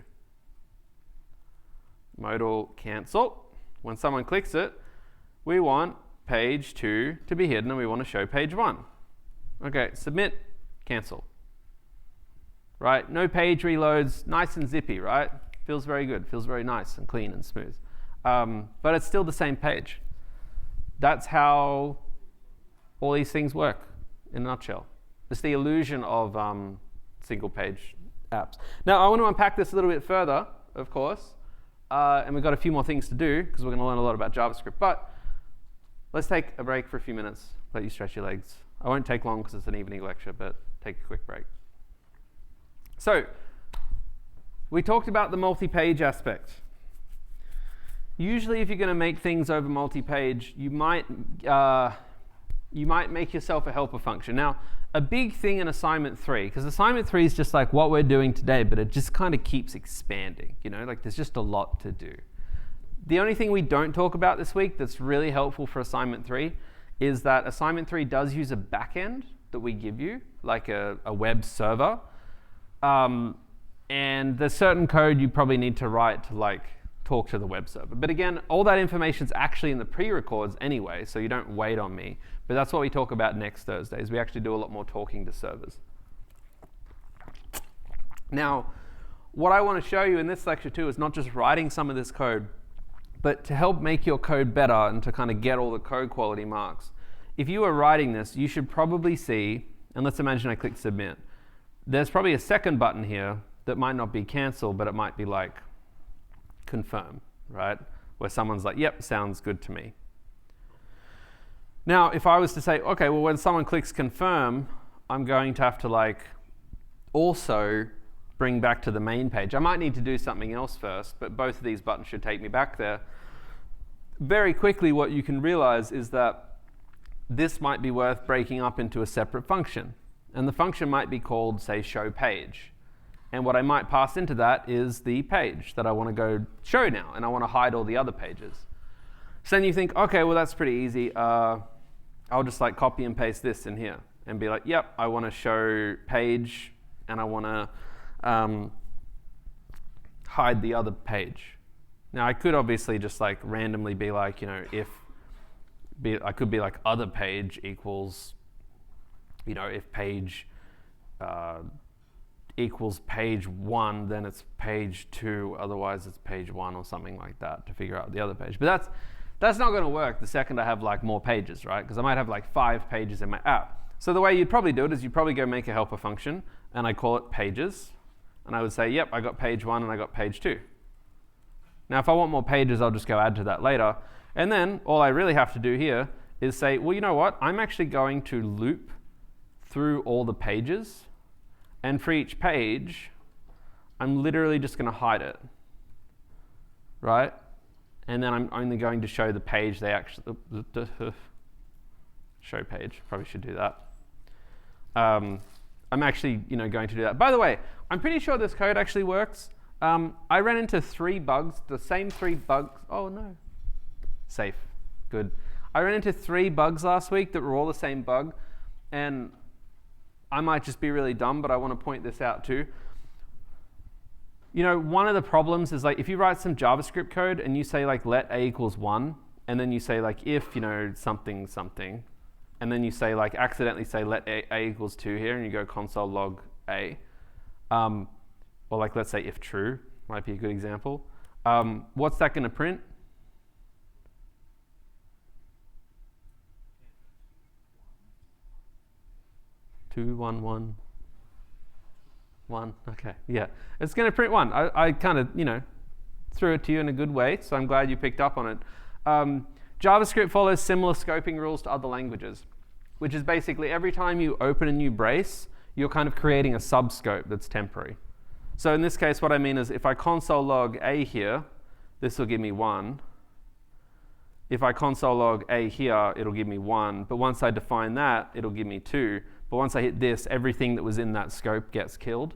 Modal cancel. When someone clicks it, we want page 2 to be hidden, and we want to show page 1. OK, submit, cancel. Right? No page reloads, nice and zippy, right? Feels very good, feels very nice and clean and smooth. But it's still the same page. That's how all these things work in a nutshell. It's the illusion of single page apps. Now, I want to unpack this a little bit further, of course. And we've got a few more things to do because we're going to learn a lot about JavaScript. But let's take a break for a few minutes, let you stretch your legs. I won't take long because it's an evening lecture, but take a quick break. So we talked about the multi-page aspect. Usually if you're going to make things over multi-page, you might make yourself a helper function. Now, a big thing in assignment 3, because assignment 3 is just like what we're doing today, but it just kind of keeps expanding. You know, like there's just a lot to do. The only thing we don't talk about this week that's really helpful for assignment 3 is that assignment 3 does use a backend that we give you, like a web server. And there's certain code you probably need to write to like talk to the web server. But again, all that information's actually in the pre-records anyway, so you don't wait on me. But that's what we talk about next Thursdays. We actually do a lot more talking to servers. Now, what I want to show you in this lecture too is not just writing some of this code, but to help make your code better and to kind of get all the code quality marks. If you were writing this, you should probably see, and let's imagine I click submit, there's probably a second button here that might not be cancel, but it might be like confirm, right? Where someone's like, yep, sounds good to me. Now, if I was to say, okay, well, when someone clicks confirm, I'm going to have to like also bring back to the main page. I might need to do something else first, but both of these buttons should take me back there. very quickly what you can realize is that this might be worth breaking up into a separate function. And the function might be called, say, show page. And what I might pass into that is the page that I want to go show now, and I want to hide all the other pages. So then you think, okay, well, that's pretty easy. I'll just like copy and paste this in here and be like, yep, I want to show page, and I want to hide the other page. Now, I could obviously just like randomly be like, you know, I could be like other page equals, you know, if page equals page 1, then it's page 2, otherwise it's page 1 or something like that to figure out the other page. But that's not going to work the second I have like more pages, right? Because I might have like 5 pages in my app. So the way you'd probably do it is you'd probably go make a helper function, and I call it pages, and I would say, yep, I got page 1 and I got page 2. Now, if I want more pages, I'll just go add to that later. And then all I really have to do here is say, well, you know what? I'm actually going to loop through all the pages. And for each page, I'm literally just going to hide it, right? And then I'm only going to show the page they actually... show page, probably should do that. I'm actually, you know, going to do that. By the way, I'm pretty sure this code actually works. I ran into 3 bugs, the same 3 bugs. Oh, no. Safe. Good. I ran into 3 bugs last week that were all the same bug. And I might just be really dumb, but I want to point this out too. You know, one of the problems is like if you write some JavaScript code and you say like let a equals 1, and then you say like if, you know, something, something, and then you say like accidentally say let a equals 2 here, and you go console log a, or like let's say if true, might be a good example. What's that going to print? Two, one, one, one. Okay, yeah. It's going to print 1. I kind of, you know, threw it to you in a good way, so I'm glad you picked up on it. JavaScript follows similar scoping rules to other languages, which is basically every time you open a new brace, you're kind of creating a subscope that's temporary. So in this case, what I mean is if I console log a here, this will give me 1. If I console log a here, it'll give me 1. But once I define that, it'll give me 2. But once I hit this, everything that was in that scope gets killed.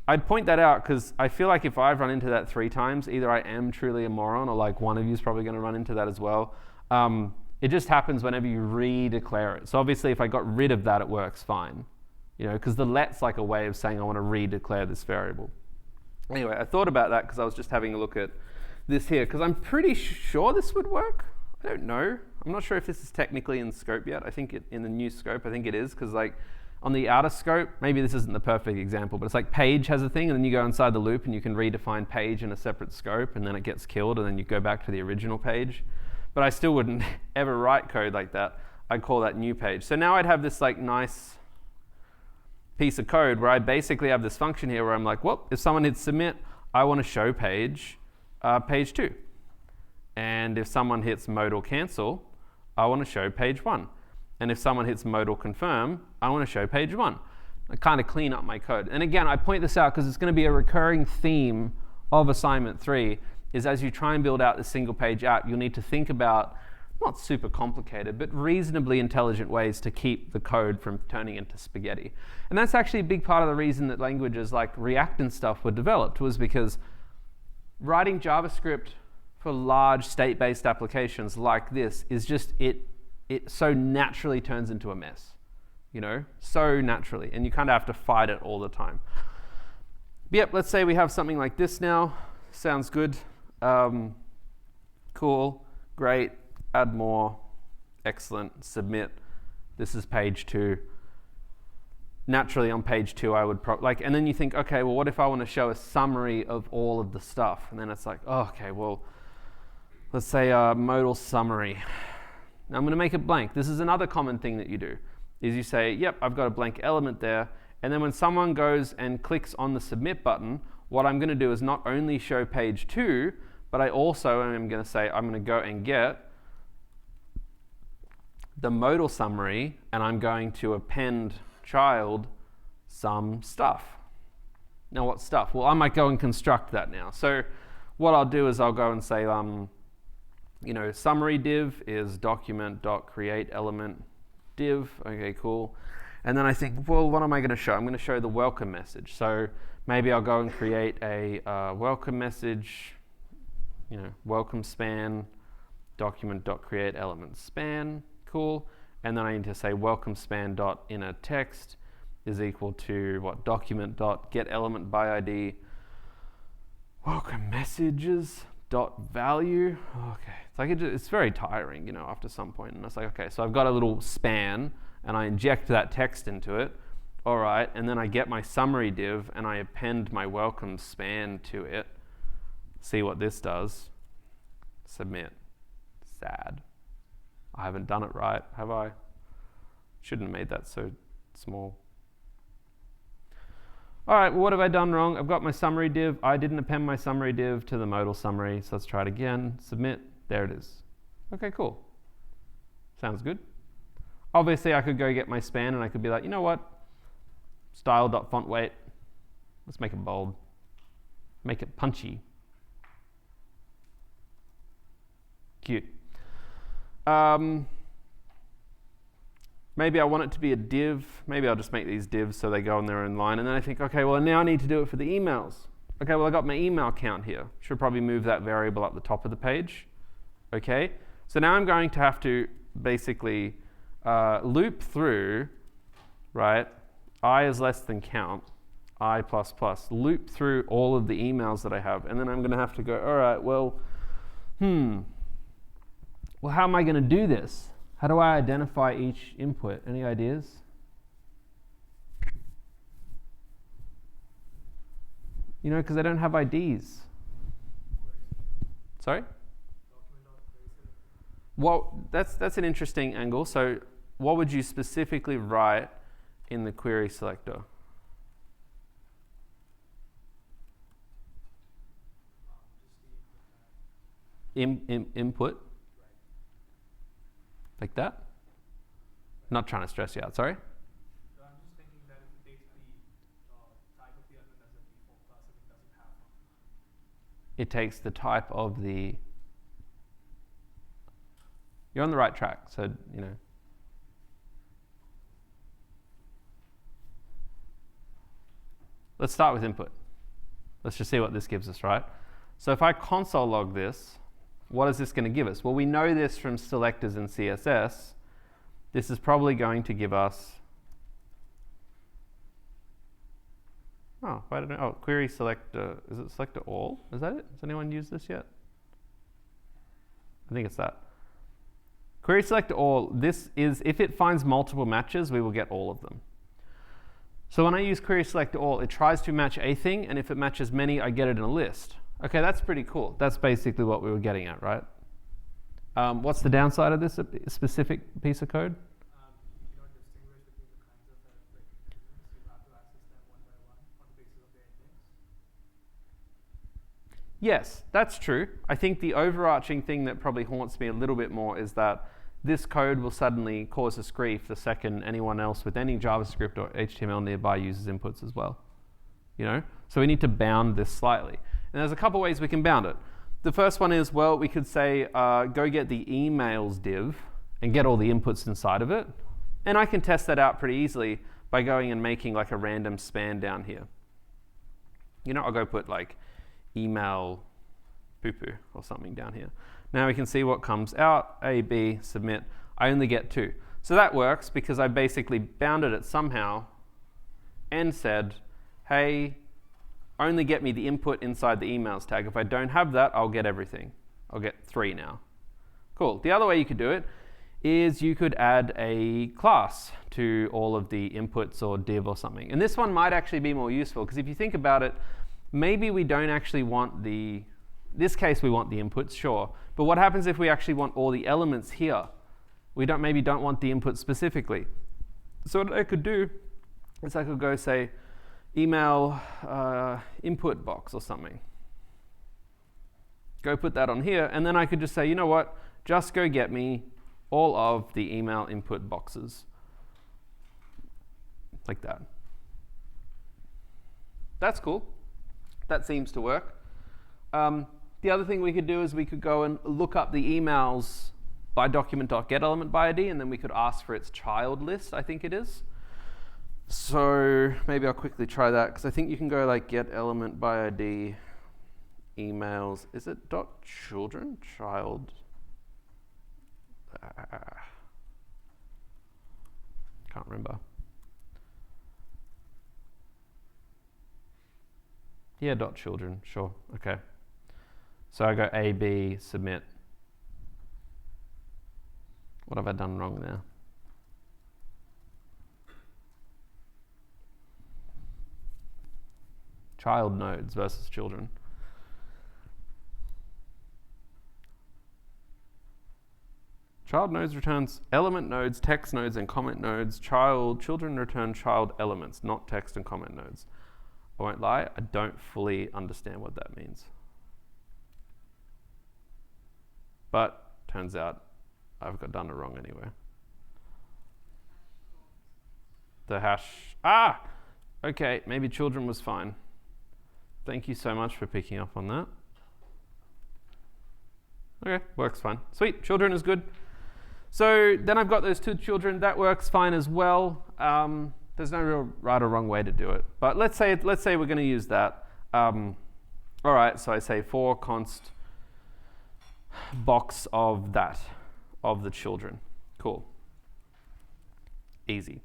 I'd point that out because I feel like if I've run into that 3 times, either I am truly a moron or like one of you is probably going to run into that as well. It just happens whenever you redeclare it. So obviously if I got rid of that, it works fine. You know, because the let's like a way of saying I want to redeclare this variable. Anyway, I thought about that because I was just having a look at this here because I'm pretty sure this would work. I don't know. I'm not sure if this is technically in scope yet. I think in the new scope, I think it is, because like on the outer scope, maybe this isn't the perfect example, but it's like page has a thing, and then you go inside the loop and you can redefine page in a separate scope, and then it gets killed, and then you go back to the original page. But I still wouldn't ever write code like that. I'd call that new page. So now I'd have this like nice piece of code where I basically have this function here where I'm like, well, if someone hits submit, I want to show page 2. And if someone hits modal cancel, I want to show page 1. And if someone hits modal confirm, I want to show page 1. I kind of clean up my code. And again, I point this out because it's going to be a recurring theme of assignment 3, is as you try and build out this single page app, you'll need to think about, not super complicated, but reasonably intelligent ways to keep the code from turning into spaghetti. And that's actually a big part of the reason that languages like React and stuff were developed, was because writing JavaScript for large state-based applications like this is just, it so naturally turns into a mess, you know, so naturally, and you kind of have to fight it all the time. But yep, let's say we have something like this now. Sounds good. Cool, great, add more, excellent, submit. This is page 2. Naturally on page 2 I would and then you think, okay, well what if I want to show a summary of all of the stuff? And then it's like, oh, okay, well, let's say a modal summary. Now I'm going to make it blank. This is another common thing that you do, is you say, yep, I've got a blank element there, and then when someone goes and clicks on the submit button, what I'm going to do is not only show page 2, but I also am going to say, I'm going to go and get the modal summary, and I'm going to append child some stuff. Now what stuff? Well, I might go and construct that now. So what I'll do is I'll go and say, summary div is document.createElement div. Okay, cool. And then I think, well, what am I going to show? I'm going to show the welcome message. So maybe I'll go and create a welcome message, welcome span, document.createElement span. Cool. And then I need to say welcome span dot inner text is equal to what? Document dot get element by ID welcome messages dot value. Okay, it's like it's very tiring, after some point. And it's like, okay, so I've got a little span and I inject that text into it. All right, and then I get my summary div and I append my welcome span to it. See what this does. Submit. Sad. I haven't done it right, have I? Shouldn't have made that so small. All right, well, what have I done wrong? I've got my summary div. I didn't append my summary div to the modal summary, so let's try it again. Submit. There it is. Okay, cool. Sounds good. Obviously, I could go get my span and I could be like, you know what? Style.fontweight. Let's make it bold. Make it punchy. Cute. Maybe I want it to be a div. Maybe I'll just make these divs so they go in their own line. And then I think, okay, well, now I need to do it for the emails. Okay, well, I got my email count here. Should probably move that variable up the top of the page. Okay, so now I'm going to have to basically loop through, right? I is less than count, I plus plus, loop through all of the emails that I have. And then I'm going to have to go, all right, well, well, how am I going to do this? How do I identify each input? Any ideas? Because I don't have IDs. Sorry? Well, that's an interesting angle. So what would you specifically write in the query selector? Input? Like that? Not trying to stress you out, sorry? No, I'm just thinking that if it takes the type of the element as a default class, it doesn't have one. It takes the type of the... You're on the right track, so, Let's start with input. Let's just see what this gives us, right? So if I console log this, what is this going to give us? Well, we know this from selectors in CSS. This is probably going to give us, query selector. Is it selector all? Is that it? Has anyone used this yet? I think it's that. Query selector all, this is, if it finds multiple matches, we will get all of them. So when I use query selector all, it tries to match a thing, and if it matches many, I get it in a list. Okay, that's pretty cool. That's basically what we were getting at, right? What's the downside of this specific piece of code? You don't distinguish between the kinds of elements. You have to access them one by one on the basis of their index. Yes, that's true. I think the overarching thing that probably haunts me a little bit more is that this code will suddenly cause us grief the second anyone else with any JavaScript or HTML nearby uses inputs as well. So we need to bound this slightly. And there's a couple ways we can bound it. The first one is, well, we could say, go get the emails div and get all the inputs inside of it. And I can test that out pretty easily by going and making like a random span down here. I'll go put like email poo-poo or something down here. Now we can see what comes out, A, B, submit. I only get 2. So that works because I basically bounded it somehow and said, hey, only get me the input inside the emails tag. If I don't have that, I'll get everything. I'll get 3 now. Cool. The other way you could do it is you could add a class to all of the inputs or div or something. And this one might actually be more useful because if you think about it, maybe we don't actually want this case we want the inputs, sure. But what happens if we actually want all the elements here? We maybe don't want the input specifically. So what I could do is I could go say, email input box or something. Go put that on here, and then I could just say, you know what, just go get me all of the email input boxes. Like that. That's cool. That seems to work. The other thing we could do is we could go and look up the emails by document.getElementById, and then we could ask for its child list, I think it is. So maybe I'll quickly try that, because I think you can go like getElementById emails. Is it .children? Child? Can't remember. Yeah, .children, sure, okay. So I go A, B, submit. What have I done wrong there? Child nodes versus children. Child nodes returns element nodes, text nodes, and comment nodes. Children return child elements, not text and comment nodes. I won't lie, I don't fully understand what that means. But turns out I've done it wrong anyway. The hash, okay, maybe children was fine. Thank you so much for picking up on that. Okay, works fine. Sweet, children is good. So then I've got those two children, that works fine as well. There's no real right or wrong way to do it. But let's say we're going to use that. All right, so I say for const box of that, of the children. Cool. Easy.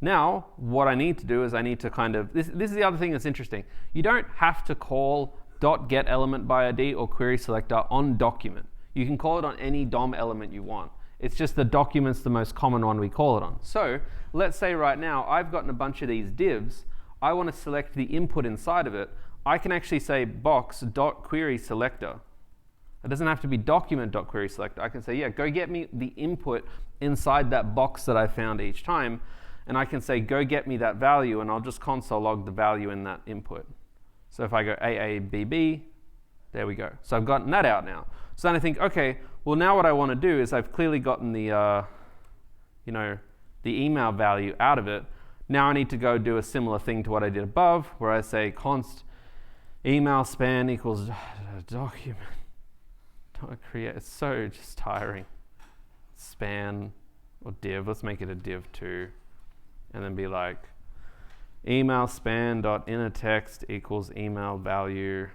Now, what I need to do is I need to kind of, this is the other thing that's interesting. You don't have to call .getElementById or query selector on document. You can call it on any DOM element you want. It's just the document's the most common one we call it on. So let's say right now I've gotten a bunch of these divs. I want to select the input inside of it. I can actually say box.querySelector. It doesn't have to be document.querySelector. I can say, yeah, go get me the input inside that box that I found each time. And I can say, go get me that value, and I'll just console log the value in that input. So if I go AABB, there we go. So I've gotten that out now. So then I think, okay, well now what I want to do is I've clearly gotten the, the email value out of it. Now I need to go do a similar thing to what I did above, where I say const email span equals document. Don't create. It's so just tiring. Span or div. Let's make it a div too, and then be like email span dot inner text equals email value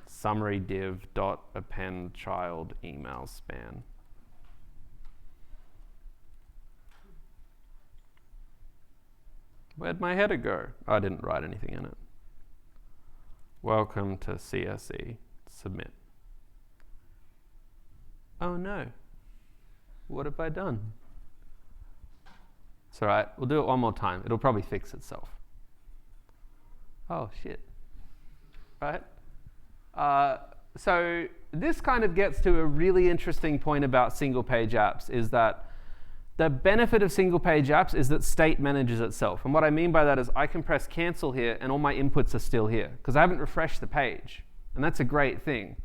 summary div dot append child email span. Where'd my header go? I didn't write anything in it. Welcome to CSE. Submit. Oh no. What have I done? It's all right. We'll do it one more time. It'll probably fix itself. Oh, shit. Right? So this kind of gets to a really interesting point about single-page apps, is that the benefit of single-page apps is that state manages itself. And what I mean by that is I can press cancel here, and all my inputs are still here, because I haven't refreshed the page. And that's a great thing.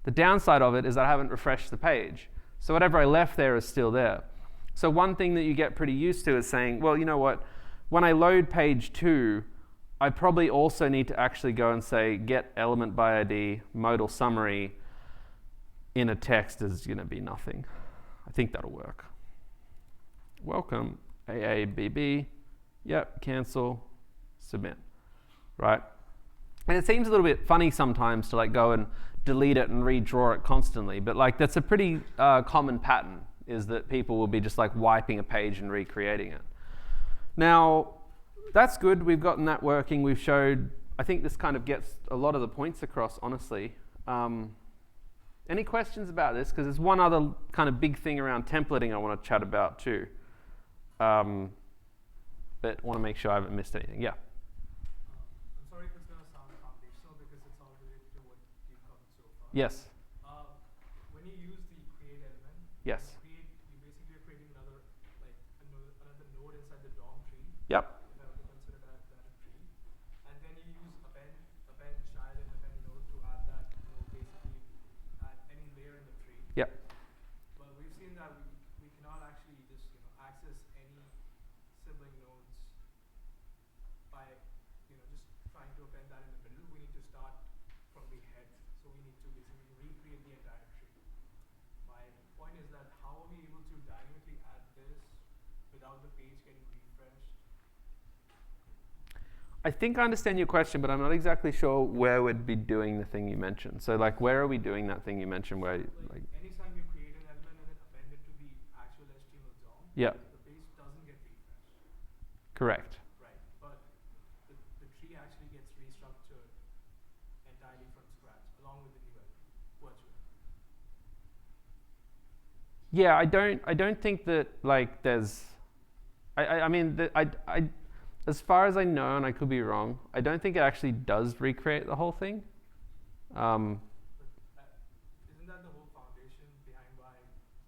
The downside of it is that I haven't refreshed the page. So whatever I left there is still there. So one thing that you get pretty used to is saying, well, you know what? When I load page 2, I probably also need to actually go and say get element by ID, modal summary in a text is going to be nothing. I think that'll work. Welcome, AABB. Yep, cancel, submit. Right? And it seems a little bit funny sometimes to like go and delete it and redraw it constantly, but like that's a pretty common pattern, is that people will be just like wiping a page and recreating it. Now, that's good. We've gotten that working. We've showed, I think this kind of gets a lot of the points across, honestly. Any questions about this? Because there's one other kind of big thing around templating I want to chat about too. But want to make sure I haven't missed anything. Yeah. I'm sorry if it's going to sound foundational because it's all related to what you've covered so far. Yes. When you use the create element, yes. you basically are creating another node inside the DOM tree. Yep. If I were to consider that a tree, and then you use append child and append node to add that node basically at any layer in the tree. Yep. Well, we've seen that we cannot actually just access any sibling nodes by just trying to append that in the middle. We need to start from the head so we need to basically recreate the entire tree. My point is that how are we able to dynamically add this without the page getting refreshed? I think I understand your question, but I'm not exactly sure where we'd be doing the thing you mentioned. So like, where are we doing that thing you mentioned where Like anytime you create an element and then append it to the actual HTML DOM, yeah, the page doesn't get refreshed. correct. Right, but the tree actually gets restructured entirely from scratch along with the new element, virtually. Yeah, I don't think that like there's, I mean, as far as I know, and I could be wrong, I don't think it actually does recreate the whole thing. But isn't that the whole foundation behind why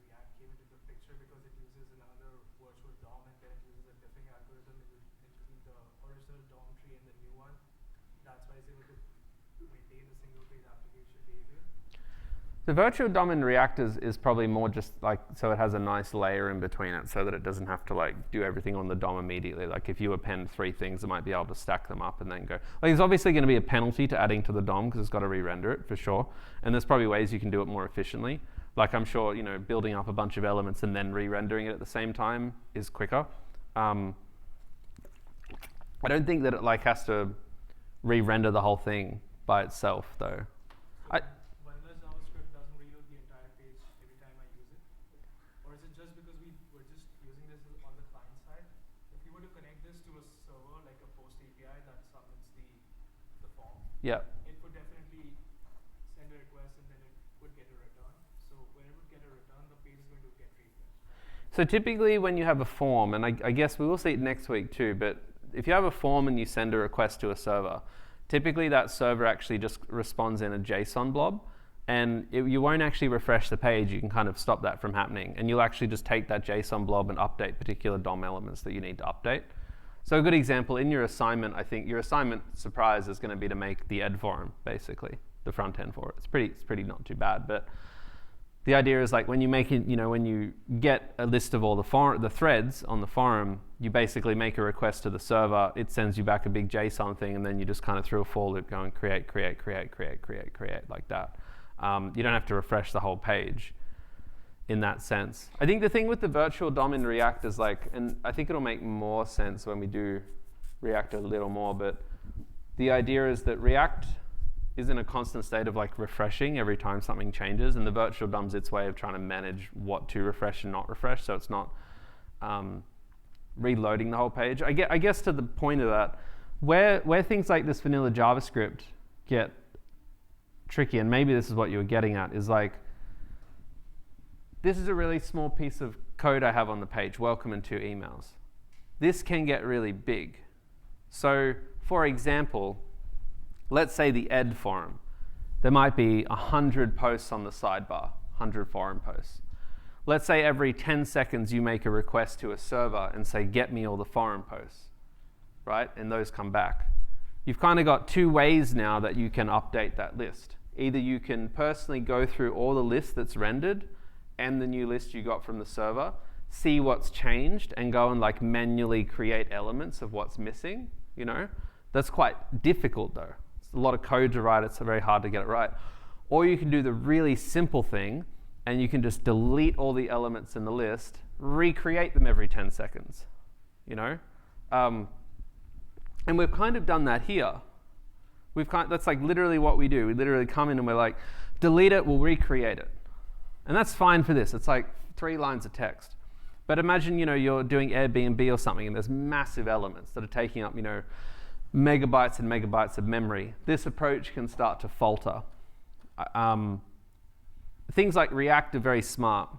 React came into the picture? Because it uses another virtual DOM and then it uses a different algorithm in between the original DOM tree and the new one. That's why it's able to maintain the single page application behavior. The virtual DOM in React is probably more just like, so it has a nice layer in between it so that it doesn't have to like do everything on the DOM immediately. Like if you append 3 things, it might be able to stack them up and then go. Like there's obviously going to be a penalty to adding to the DOM because it's got to re-render it for sure. And there's probably ways you can do it more efficiently. Like I'm sure, you know, building up a bunch of elements and then re-rendering it at the same time is quicker. I don't think that it like has to re-render the whole thing by itself though. Vanilla JavaScript doesn't reload the entire page every time I use it? Or is it just because we're just using this on the client side? If we were to connect this to a server like a post API that summons the form, Yeah. it would definitely send a request and then it would get a return. So when it would get a return, the page is going to get refreshed. So typically when you have a form, and I guess we will see it next week too, but if you have a form and you send a request to a server, typically that server actually just responds in a JSON blob, and you won't actually refresh the page. You can kind of stop that from happening, and you'll actually just take that JSON blob and update particular DOM elements that you need to update. So a good example, in your assignment, I think your assignment surprise is going to be to make the ed forum, basically, the front end for it. It's pretty not too bad, but the idea is like when you make it, you know, when you get a list of all the threads on the forum, you basically make a request to the server. It sends you back a big JSON thing, and then you just kind of through a for loop going create like that. You don't have to refresh the whole page in that sense. I think the thing with the virtual DOM in React is like, and I think it'll make more sense when we do React a little more, but the idea is that React is in a constant state of like refreshing every time something changes, and the virtual DOM's its way of trying to manage what to refresh and not refresh, so it's not reloading the whole page. I guess to the point of that, where things like this vanilla JavaScript get tricky, and maybe this is what you were getting at, is like, this is a really small piece of code I have on the page, welcome and 2 emails. This can get really big. So for example, let's say the ed forum. There might be 100 posts on the sidebar, 100 forum posts. Let's say every 10 seconds you make a request to a server and say, get me all the forum posts, right? And those come back. You've kind of got 2 ways now that you can update that list. Either you can personally go through all the list that's rendered and the new list you got from the server, see what's changed, and go and like manually create elements of what's missing, you know? That's quite difficult though. It's a lot of code to write, it's very hard to get it right. Or you can do the really simple thing, and you can just delete all the elements in the list, recreate them every 10 seconds, you know? And we've kind of done that here. That's like literally what we do. We literally come in and we're like, delete it, we'll recreate it. And that's fine for this. It's like 3 lines of text. But imagine, you know, you're doing Airbnb or something, and there's massive elements that are taking up, you know, megabytes and megabytes of memory. This approach can start to falter. Things like React are very smart.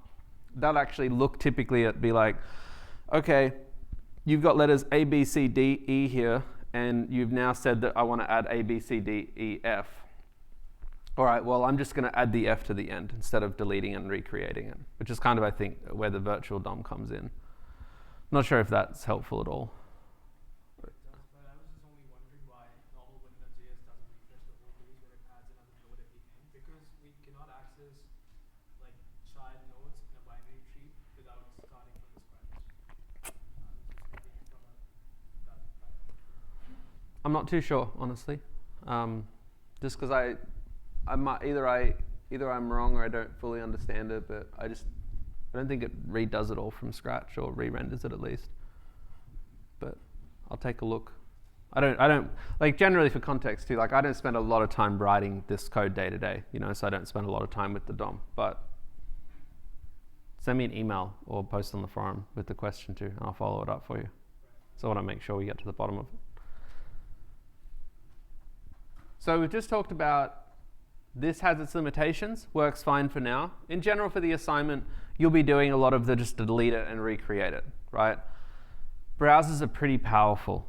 They'll actually look typically at be like, okay, you've got letters A, B, C, D, E here, and you've now said that I want to add A, B, C, D, E, F. All right, well, I'm just going to add the F to the end instead of deleting and recreating it, which is kind of, I think, where the virtual DOM comes in. Not sure if that's helpful at all. But I was just only wondering why normal vanilla.js doesn't refresh the whole page when it adds another node at the end, because we cannot access like child nodes in a binary tree without starting from the scratch. Just looking from that I'm not too sure, honestly. Just because either I'm wrong or I don't fully understand it, but I don't think it redoes it all from scratch or re-renders it at least. But I'll take a look. I don't like, generally for context too, like I don't spend a lot of time writing this code day to day, so I don't spend a lot of time with the DOM. But send me an email or post on the forum with the question too, and I'll follow it up for you. So I want to make sure we get to the bottom of it. So we've just talked about this has its limitations, works fine for now. In general, for the assignment, you'll be doing a lot of the just delete it and recreate it, right? Browsers are pretty powerful.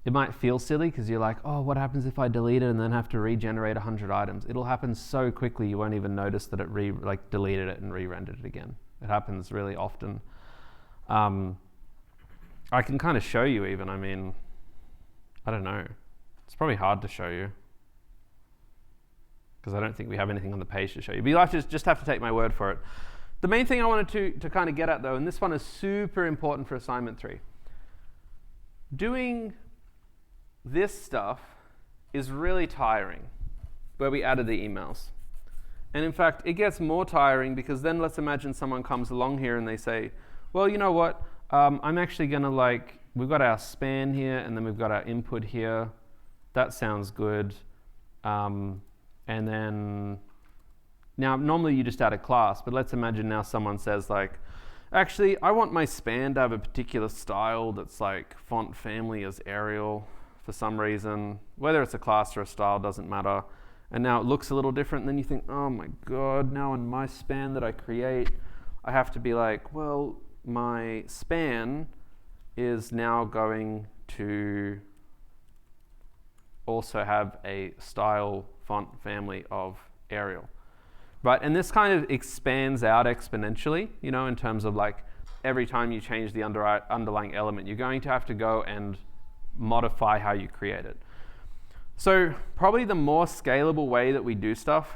It might feel silly because you're like, oh, what happens if I delete it and then have to regenerate 100 items? It'll happen so quickly you won't even notice that it deleted it and re-rendered it again. It happens really often. I can kind of show you even. I mean, I don't know. It's probably hard to show you because I don't think we have anything on the page to show you. But you'll just have to take my word for it. The main thing I wanted to kind of get at though, and this one is super important for assignment 3. Doing this stuff is really tiring, where we added the emails. And in fact, it gets more tiring because then let's imagine someone comes along here and they say, well, you know what? I'm actually going to we've got our span here and then we've got our input here. That sounds good. And then, now normally you just add a class, but let's imagine now someone says actually, I want my span to have a particular style that's like font family as Arial for some reason. Whether it's a class or a style doesn't matter. And now it looks a little different. And then you think, oh my God, now in my span that I create, I have to be like, well, my span is now going to also have a style font family of Arial. Right, and this kind of expands out exponentially, in terms of every time you change the underlying element, you're going to have to go and modify how you create it. So probably the more scalable way that we do stuff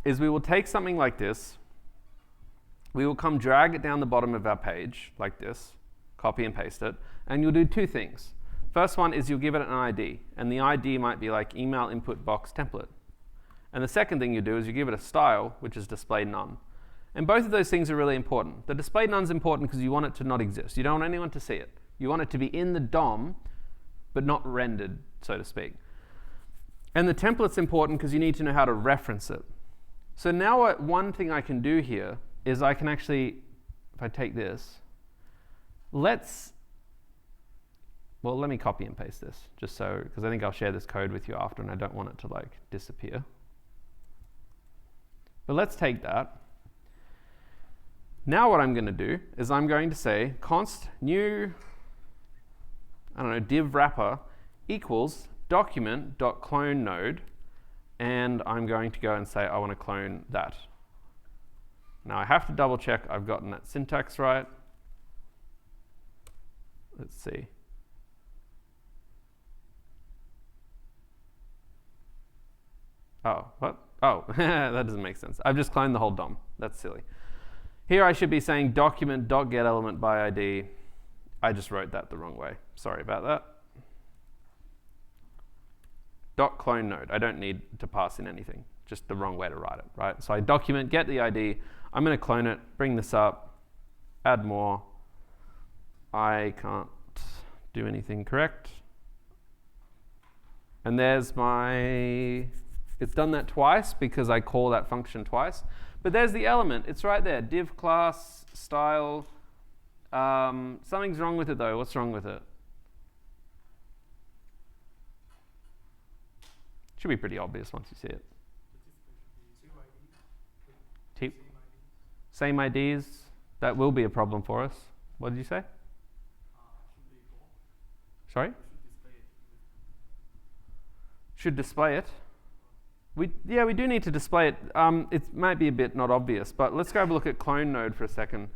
is we will take something like this, we will come drag it down the bottom of our page like this, copy and paste it, and you'll do two things. First one is you'll give it an ID, and the ID might be like email input box template. And the second thing you do is you give it a style, which is display none. And both of those things are really important. The display none is important because you want it to not exist. You don't want anyone to see it. You want it to be in the DOM, but not rendered, so to speak. And the template's important because you need to know how to reference it. So now one thing I can do here is I can actually, if I take this, let me copy and paste this, just so, because I think I'll share this code with you after and I don't want it to disappear. But let's take that. Now what I'm going to do is I'm going to say const new, div wrapper equals document.clone node, and I'm going to go and say I want to clone that. Now I have to double check I've gotten that syntax right. Let's see. Oh, what? Oh, that doesn't make sense. I've just cloned the whole DOM. That's silly. Here I should be saying document.getElement by ID. I just wrote that the wrong way. Sorry about that. .clone node. I don't need to pass in anything. Just the wrong way to write it, right? So I document, get the ID. I'm going to clone it, bring this up, add more. I can't do anything correct. And there's my... It's done that twice because I call that function twice. But there's the element. It's right there. Div class, style. Something's wrong with it, though. What's wrong with it? Should be pretty obvious once you see it. Same IDs. That will be a problem for us. What did you say? Sorry? Should display it. We do need to display it. It might be a bit not obvious, but let's go have a look at clone node for a second.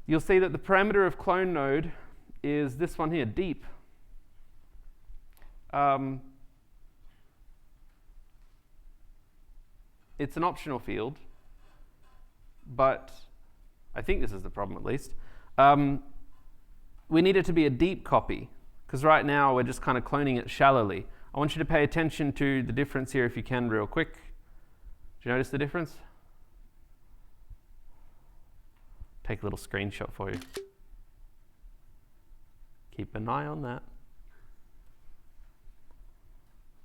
You'll see that the parameter of clone node is this one here, deep. It's an optional field, but I think this is the problem at least. We need it to be a deep copy, because right now we're just kind of cloning it shallowly. I want you to pay attention to the difference here if you can real quick. you notice the difference? Take a little screenshot for you. Keep an eye on that.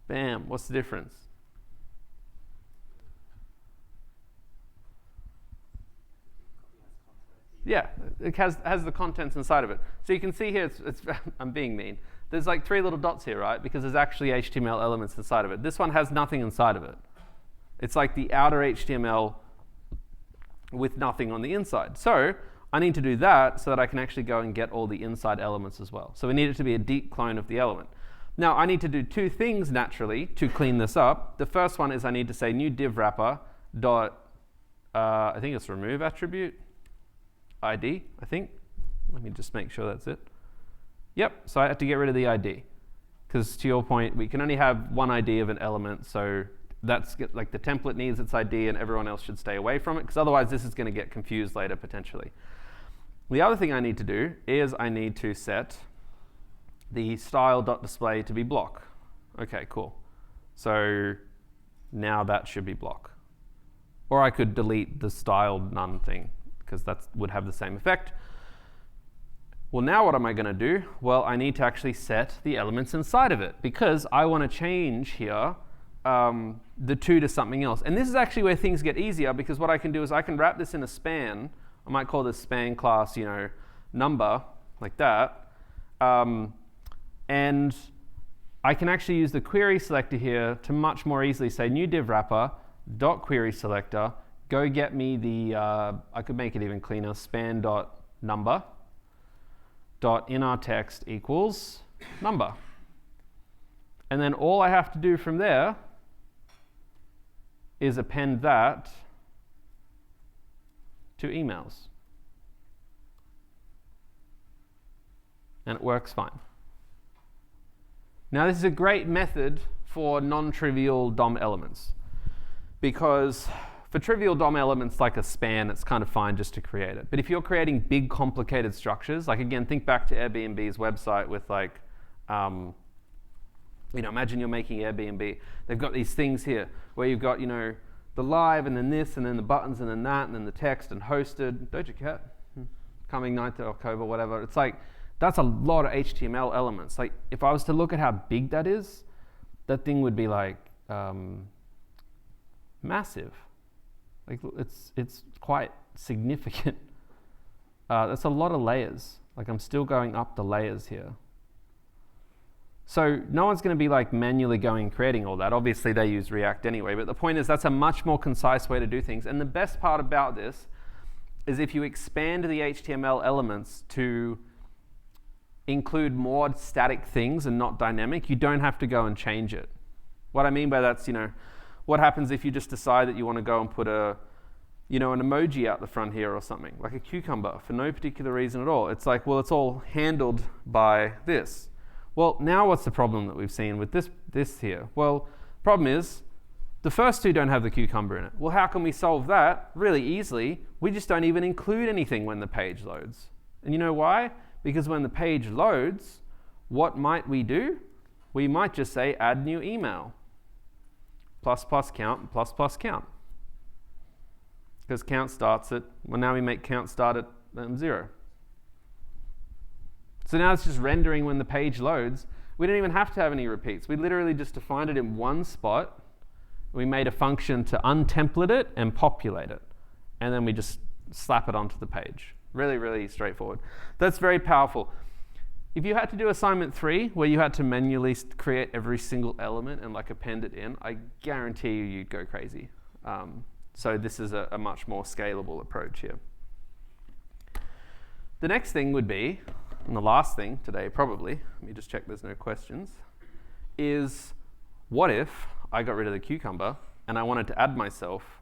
Bam, what's the difference? Yeah, it has the contents inside of it. So you can see here, I'm being mean. There's like 3 little dots here, right? Because there's actually HTML elements inside of it. This one has nothing inside of it. It's like the outer HTML with nothing on the inside. So I need to do that so that I can actually go and get all the inside elements as well. So we need it to be a deep clone of the element. Now I need to do 2 things naturally to clean this up. The first one is I need to say new div wrapper dot, I think it's remove attribute, ID, I think. Let me just make sure that's it. Yep, so I have to get rid of the ID. Because to your point, we can only have one ID of an element, so that's like the template needs its ID and everyone else should stay away from it, because otherwise this is going to get confused later potentially. The other thing I need to do is I need to set the style.display to be block. Okay, cool. So now that should be block. Or I could delete the style none thing, because that would have the same effect. Well, now what am I going to do? Well, I need to actually set the elements inside of it, because I want to change here the 2 to something else. And this is actually where things get easier, because what I can do is I can wrap this in a span. I might call this span class, number, like that. And I can actually use the query selector here to much more easily say new div wrapper dot query selector, go get me the, I could make it even cleaner, span dot number dot inner text equals number. And then all I have to do from there is append that to emails. And it works fine. Now this is a great method for non-trivial DOM elements, because for trivial DOM elements like a span, it's kind of fine just to create it. But if you're creating big complicated structures, like again, think back to Airbnb's website with like, imagine you're making Airbnb. They've got these things here where you've got, the live and then this and then the buttons and then that and then the text and hosted. Doja Cat, coming 9th of October, whatever. It's like, that's a lot of HTML elements. Like if I was to look at how big that is, that thing would be like massive. Like it's quite significant. That's a lot of layers. Like I'm still going up the layers here. So no one's going to be like manually going and creating all that. Obviously they use React anyway, but the point is that's a much more concise way to do things. And the best part about this is if you expand the HTML elements to include more static things and not dynamic, you don't have to go and change it. What I mean by that's, what happens if you just decide that you want to go and put an emoji out the front here or something, like a cucumber, for no particular reason at all. It's like, well, it's all handled by this. Well, now what's the problem that we've seen with this here? Well, problem is, the first 2 don't have the cucumber in it. Well, how can we solve that? Really easily. We just don't even include anything when the page loads. And you know why? Because when the page loads, what might we do? We might just say add new email. Plus plus count, plus plus count. Because count starts at, well, now we make count start at 0. So now it's just rendering when the page loads. We don't even have to have any repeats. We literally just defined it in one spot. We made a function to untemplate it and populate it. And then we just slap it onto the page. Really, really straightforward. That's very powerful. If you had to do assignment 3, where you had to manually create every single element and like append it in, I guarantee you'd go crazy. So this is a much more scalable approach here. The next thing would be, and the last thing today probably, let me just check there's no questions, is what if I got rid of the cucumber and I wanted to add myself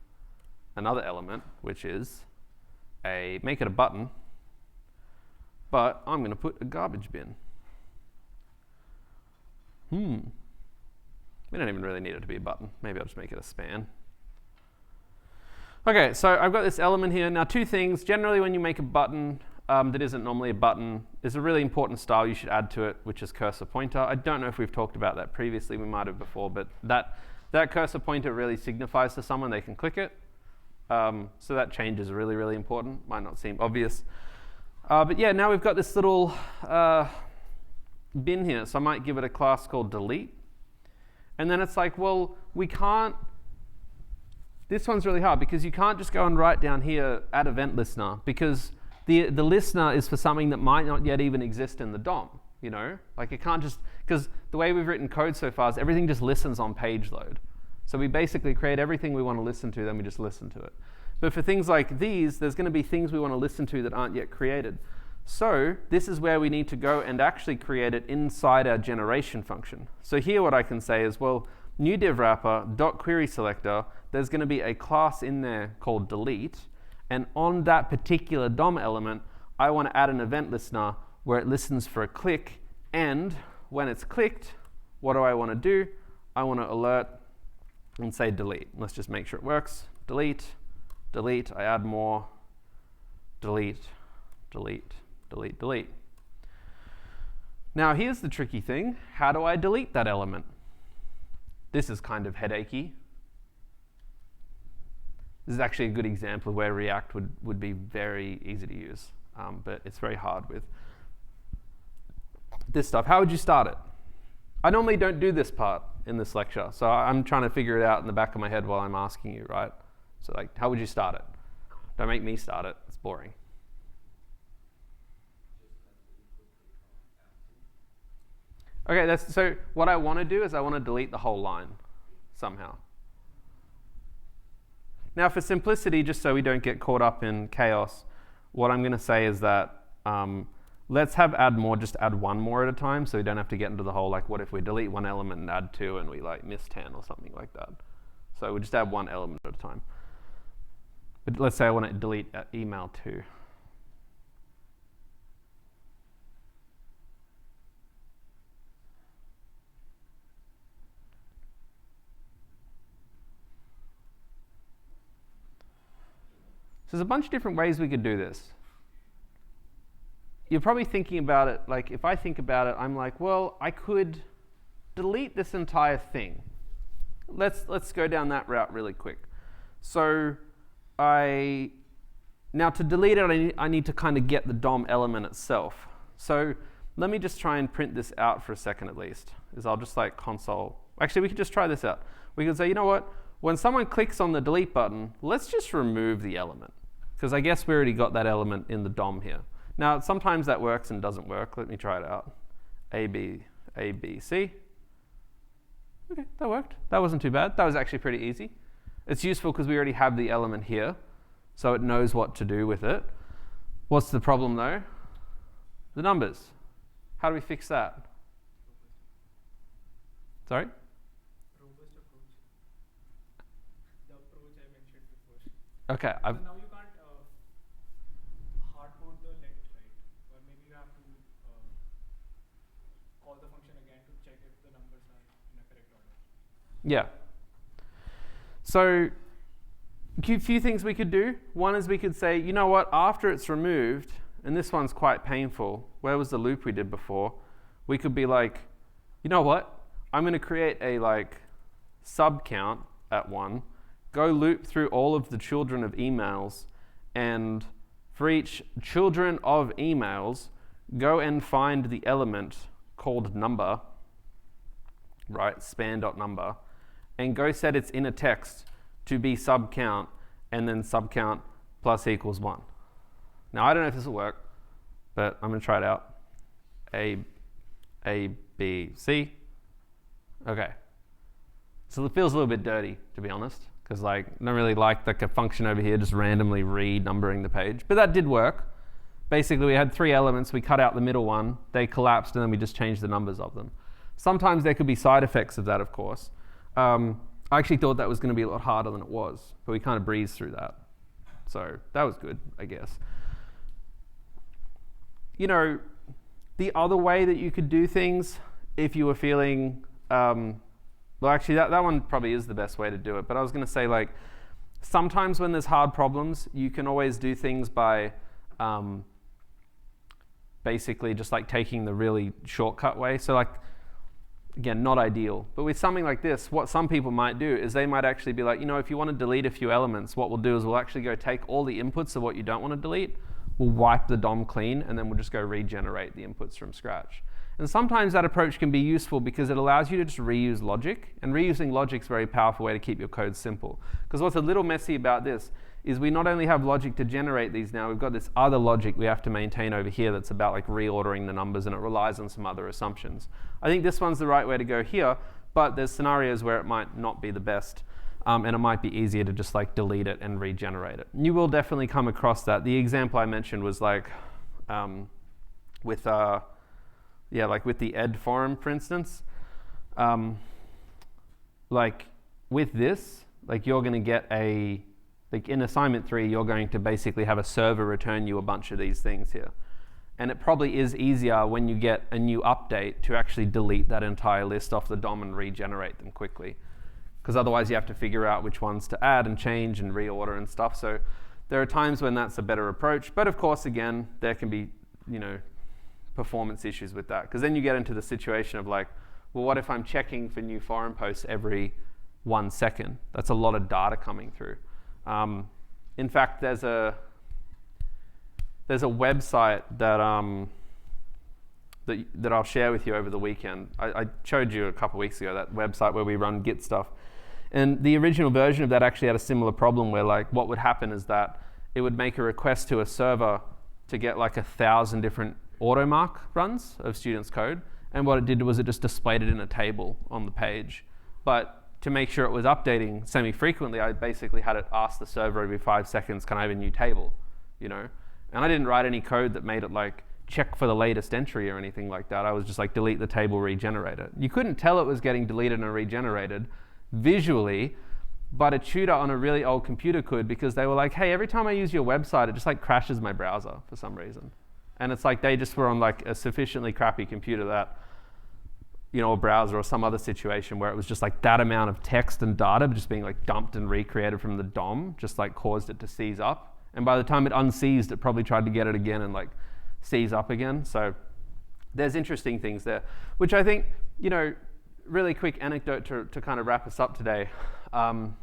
another element, which is make it a button, but I'm going to put a garbage bin. We don't even really need it to be a button. Maybe I'll just make it a span. Okay, so I've got this element here. Now 2 things. Generally when you make a button that isn't normally a button, there's a really important style you should add to it, which is cursor pointer. I don't know if we've talked about that previously. We might have before, but that That cursor pointer really signifies to someone they can click it. So that change is really, really important. Might not seem obvious. But yeah, now we've got this little bin here. So I might give it a class called delete. And then it's like, well, we can't. This one's really hard because you can't just go and write down here add event listener, because the listener is for something that might not yet even exist in the DOM. You know, like it can't just, because the way we've written code so far is everything just listens on page load. So we basically create everything we want to listen to, then we just listen to it. But for things like these, there's going to be things we want to listen to that aren't yet created. So this is where we need to go and actually create it inside our generation function. So here what I can say is, well, new div wrapper dot query selector, there's going to be a class in there called delete. And on that particular DOM element, I want to add an event listener where it listens for a click. And when it's clicked, what do I want to do? I want to alert and say delete. Let's just make sure it works. Delete, delete, I add more, delete, delete, delete, delete. Now here's the tricky thing. How do I delete that element? This is kind of headachy. This is actually a good example of where React would be very easy to use, but it's very hard with this stuff. How would you start it? I normally don't do this part in this lecture, so I'm trying to figure it out in the back of my head while I'm asking you, right? So like, how would you start it? Don't make me start it. It's boring. Okay, so what I want to do is I want to delete the whole line somehow. Now for simplicity, just so we don't get caught up in chaos, what I'm going to say is that let's have add more, just add one more at a time, so we don't have to get into the whole, like, what if we delete one element and add two and we like miss 10 or something like that. So we just add one element at a time. But let's say I want to delete email 2. So there's a bunch of different ways we could do this. You're probably thinking about it, like if I think about it, I'm like, well, I could delete this entire thing. Let's go down that route really quick. So now to delete it, I need to kind of get the DOM element itself. So let me just try and print this out for a second at least. I'll just like console. Actually, we could just try this out. We could say, you know what? When someone clicks on the delete button, let's just remove the element. Because I guess we already got that element in the DOM here. Now, sometimes that works and doesn't work. Let me try it out. A, B, C. OK, that worked. That wasn't too bad. That was actually pretty easy. It's useful because we already have the element here, so it knows what to do with it. What's the problem, though? The numbers. How do we fix that? Sorry? Robust approach. The approach I mentioned before. OK. So now you can't hardcode the let, right? Or maybe you have to call the function again to check if the numbers are in a correct order. Yeah. So a few things we could do. One is we could say, you know what, after it's removed, and this one's quite painful. Where was the loop we did before? We could be like, you know what? I'm going to create a like sub count at 1, go loop through all of the children of emails, and for each children of emails, go and find the element called number, right, span.number, and go set its inner text to be sub count, and then sub count plus equals 1. Now I don't know if this will work, but I'm going to try it out. A, B, C. Okay. So it feels a little bit dirty, to be honest, because like I don't really like a function over here just randomly renumbering the page. But that did work. Basically, we had 3 elements. We cut out the middle one. They collapsed, and then we just changed the numbers of them. Sometimes there could be side effects of that, of course. I actually thought that was going to be a lot harder than it was, but we kind of breezed through that. So that was good, I guess. You know, the other way that you could do things, if you were feeling, well, actually, that one probably is the best way to do it. But I was going to say, like, sometimes when there's hard problems, you can always do things by basically just like taking the really shortcut way. So like, again, not ideal. But with something like this, what some people might do is they might actually be like, if you want to delete a few elements, what we'll do is we'll actually go take all the inputs of what you don't want to delete, we'll wipe the DOM clean, and then we'll just go regenerate the inputs from scratch. And sometimes that approach can be useful because it allows you to just reuse logic. And reusing logic is a very powerful way to keep your code simple. Because what's a little messy about this is we not only have logic to generate these now, we've got this other logic we have to maintain over here that's about like reordering the numbers, and it relies on some other assumptions. I think this one's the right way to go here, but there's scenarios where it might not be the best. And it might be easier to just like delete it and regenerate it. You will definitely come across that. The example I mentioned was like with the ed forum, for instance. Like with this, like you're going to get like in assignment 3, you're going to basically have a server return you a bunch of these things here. And it probably is easier when you get a new update to actually delete that entire list off the DOM and regenerate them quickly. Because otherwise you have to figure out which ones to add and change and reorder and stuff. So there are times when that's a better approach. But of course, again, there can be, performance issues with that. Because then you get into the situation of like, well, what if I'm checking for new forum posts every 1 second? That's a lot of data coming through. In fact, there's a website that I'll share with you over the weekend. I showed you a couple weeks ago, that website where we run Git stuff. And the original version of that actually had a similar problem where like what would happen is that it would make a request to a server to get like 1,000 different automark runs of students' code. And what it did was it just displayed it in a table on the page. But to make sure it was updating semi-frequently, I basically had it ask the server every 5 seconds, can I have a new table? And I didn't write any code that made it like check for the latest entry or anything like that. I was just like delete the table, regenerate it. You couldn't tell it was getting deleted and regenerated visually, but a tutor on a really old computer could, because they were like, hey, every time I use your website, it just like crashes my browser for some reason. And it's like they just were on like a sufficiently crappy computer that, a browser or some other situation where it was just like that amount of text and data just being like dumped and recreated from the DOM just like caused it to seize up. And by the time it unseized, it probably tried to get it again and like seize up again. So there's interesting things there, which I think, really quick anecdote to kind of wrap us up today. I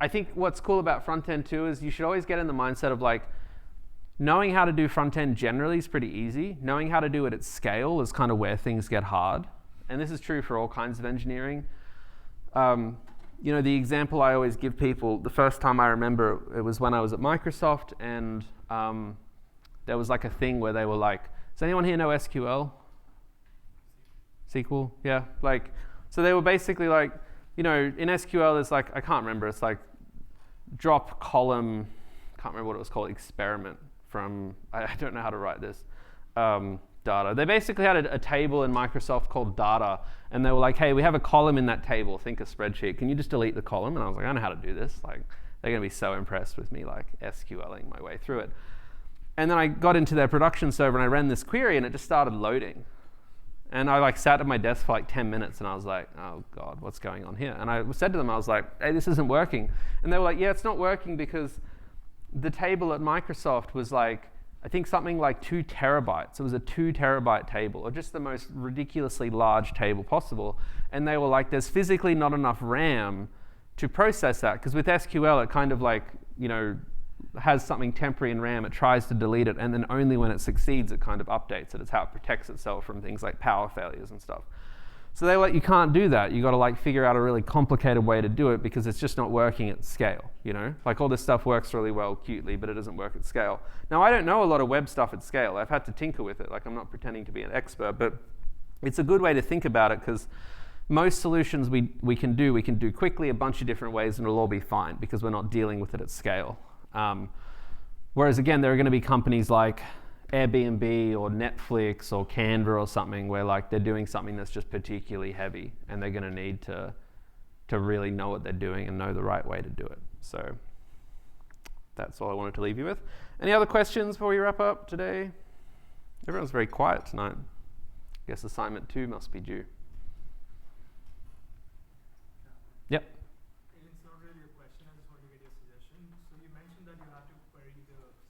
think what's cool about front end too is you should always get in the mindset of like, knowing how to do front end generally is pretty easy. Knowing how to do it at scale is kind of where things get hard. And this is true for all kinds of engineering. The example I always give people, the first time I remember, it was when I was at Microsoft, and there was like a thing where they were like, does anyone here know SQL? SQL? Yeah. So they were basically like, in SQL there's like, I can't remember, it's like drop column, can't remember what it was called, experiment from, I don't know how to write this, data. They basically had a table in Microsoft called data, and they were like, hey, we have a column in that table, think a spreadsheet, can you just delete the column? And I was like, I know how to do this. Like, they're going to be so impressed with me like SQLing my way through it. And then I got into their production server and I ran this query and it just started loading. And I like sat at my desk for like 10 minutes and I was like, oh God, what's going on here? And I said to them, I was like, hey, this isn't working. And they were like, yeah, it's not working because the table at Microsoft was like, I think something like 2 terabytes. It was a 2 terabyte table, or just the most ridiculously large table possible. And they were like, there's physically not enough RAM to process that. Because with SQL, it kind of like, has something temporary in RAM, it tries to delete it, and then only when it succeeds, it kind of updates it. It's how it protects itself from things like power failures and stuff. So they were like, you can't do that. You got to like figure out a really complicated way to do it because it's just not working at scale, Like all this stuff works really well cutely, but it doesn't work at scale. Now, I don't know a lot of web stuff at scale. I've had to tinker with it. Like, I'm not pretending to be an expert, but it's a good way to think about it because most solutions we can do quickly a bunch of different ways and it'll all be fine because we're not dealing with it at scale. Whereas again, there are going to be companies like Airbnb or Netflix or Canva or something where like they're doing something that's just particularly heavy and they're going to need to really know what they're doing and know the right way to do it. So that's all I wanted to leave you with. Any other questions before we wrap up today? Everyone's very quiet tonight. I guess assignment 2 must be due. Yep. It's not really a question, I just want to get your suggestion. So you mentioned that you have to query the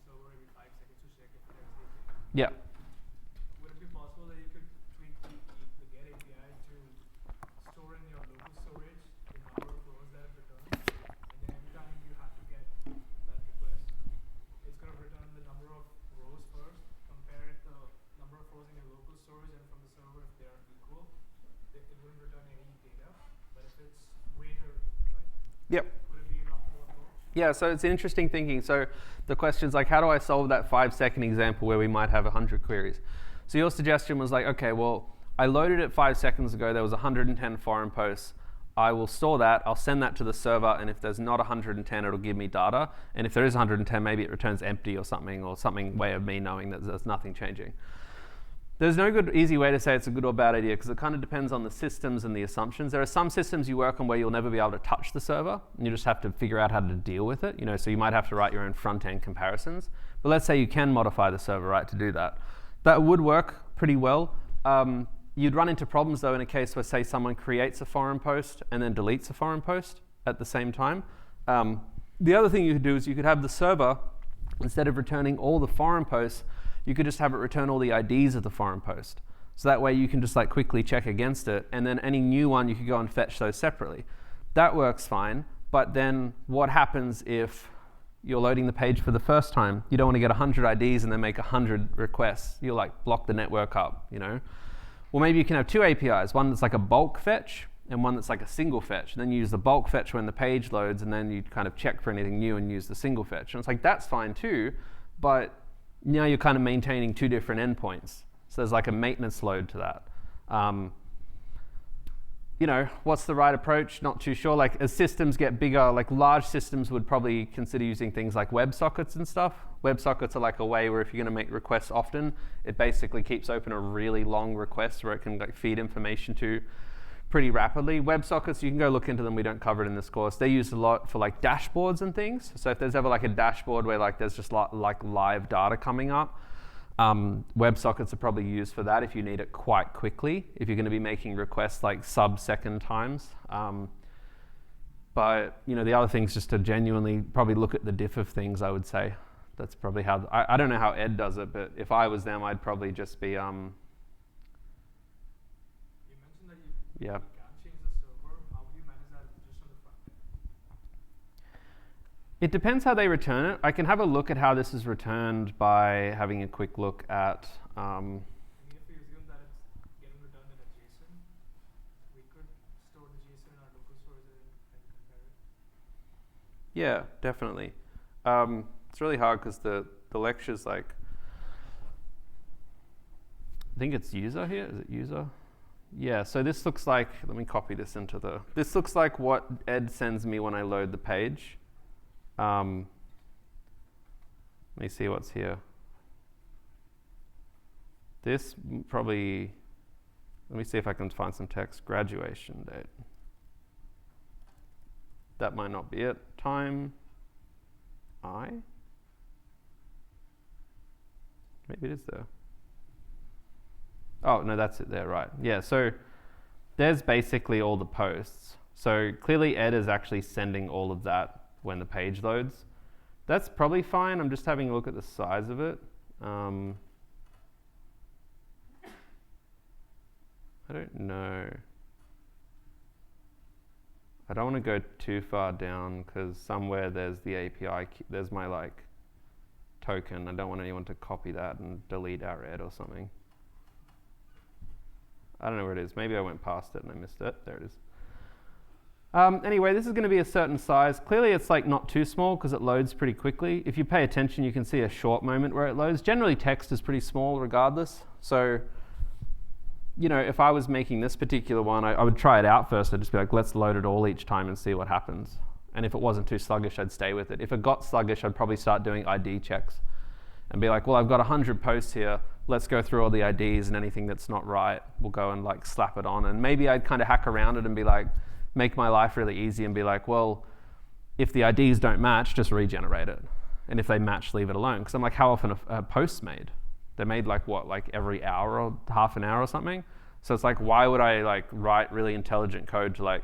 server every 5 seconds to check if there's anything. Yeah. Would it be possible that you could storage and from the server, if they're equal, it wouldn't return any data. But if it's greater, right? Yep. Would it be an optimal approach? Yeah, so it's interesting thinking. So the question's like, how do I solve that 5-second example where we might have 100 queries? So your suggestion was like, okay, well, I loaded it 5 seconds ago. There was 110 foreign posts. I will store that. I'll send that to the server. And if there's not 110, it'll give me data. And if there is 110, maybe it returns empty or something way of me knowing that there's nothing changing. There's no good, easy way to say it's a good or bad idea because it kind of depends on the systems and the assumptions. There are some systems you work on where you'll never be able to touch the server, and you just have to figure out how to deal with it. So you might have to write your own front-end comparisons. But let's say you can modify the server, right, to do that. That would work pretty well. You'd run into problems, though, in a case where, say, someone creates a foreign post and then deletes a foreign post at the same time. The other thing you could do is you could have the server, instead of returning all the foreign posts, you could just have it return all the IDs of the foreign post. So that way you can just quickly check against it, and then any new one you could go and fetch those separately. That works fine, but then what happens if you're loading the page for the first time? You don't want to get 100 IDs and then make 100 requests. You'll block the network up, Well, maybe you can have two APIs, one that's like a bulk fetch and one that's like a single fetch. And then you use the bulk fetch when the page loads, and then you kind of check for anything new and use the single fetch. And it's like, that's fine too, but now you're kind of maintaining two different endpoints. So there's a maintenance load to that. What's the right approach? Not too sure. As systems get bigger, large systems would probably consider using things like WebSockets and stuff. WebSockets are a way where if you're going to make requests often, it basically keeps open a really long request where it can feed information to pretty rapidly. WebSockets, you can go look into them. We don't cover it in this course. They're used a lot for dashboards and things. So if there's ever a dashboard where there's just live data coming up, WebSockets are probably used for that if you need it quite quickly, if you're going to be making requests sub-second times. But the other thing is just to genuinely probably look at the diff of things, I would say. That's probably how, I don't know how Ed does it, but if I was them, I'd probably just be, You mentioned that you yeah. can't change the server. How would you manage that just on the front end? It depends how they return it. I can have a look at how this is returned by having a quick look at, I mean, if we assume that it's getting returned in a JSON, we could store the JSON in our local storage and compare it. yeah, definitely. It's really hard because the lecture's I think it's user here. Is it user? Yeah, so this looks let me copy this into this looks like what Ed sends me when I load the page. Let me see what's here. This probably, let me see if I can find some text. Graduation date. That might not be it. Time. Maybe it is there. Oh, no, that's it there, right. Yeah, so there's basically all the posts. So clearly Ed is actually sending all of that when the page loads. That's probably fine. I'm just having a look at the size of it. I don't know. I don't want to go too far down because somewhere there's the API, there's my token. I don't want anyone to copy that and delete our Ed or something. I don't know where it is. Maybe I went past it and I missed it. There it is. Anyway, this is going to be a certain size. Clearly, it's not too small because it loads pretty quickly. If you pay attention, you can see a short moment where it loads. Generally, text is pretty small regardless. So, if I was making this particular one, I would try it out first. I'd just be let's load it all each time and see what happens. And if it wasn't too sluggish, I'd stay with it. If it got sluggish, I'd probably start doing ID checks and be well, I've got 100 posts here. Let's go through all the IDs, and anything that's not right, we'll go and slap it on. And maybe I'd kind of hack around it and be make my life really easy and be well, if the IDs don't match, just regenerate it. And if they match, leave it alone. Because I'm how often are posts made? They're made every hour or half an hour or something. So it's why would I write really intelligent code to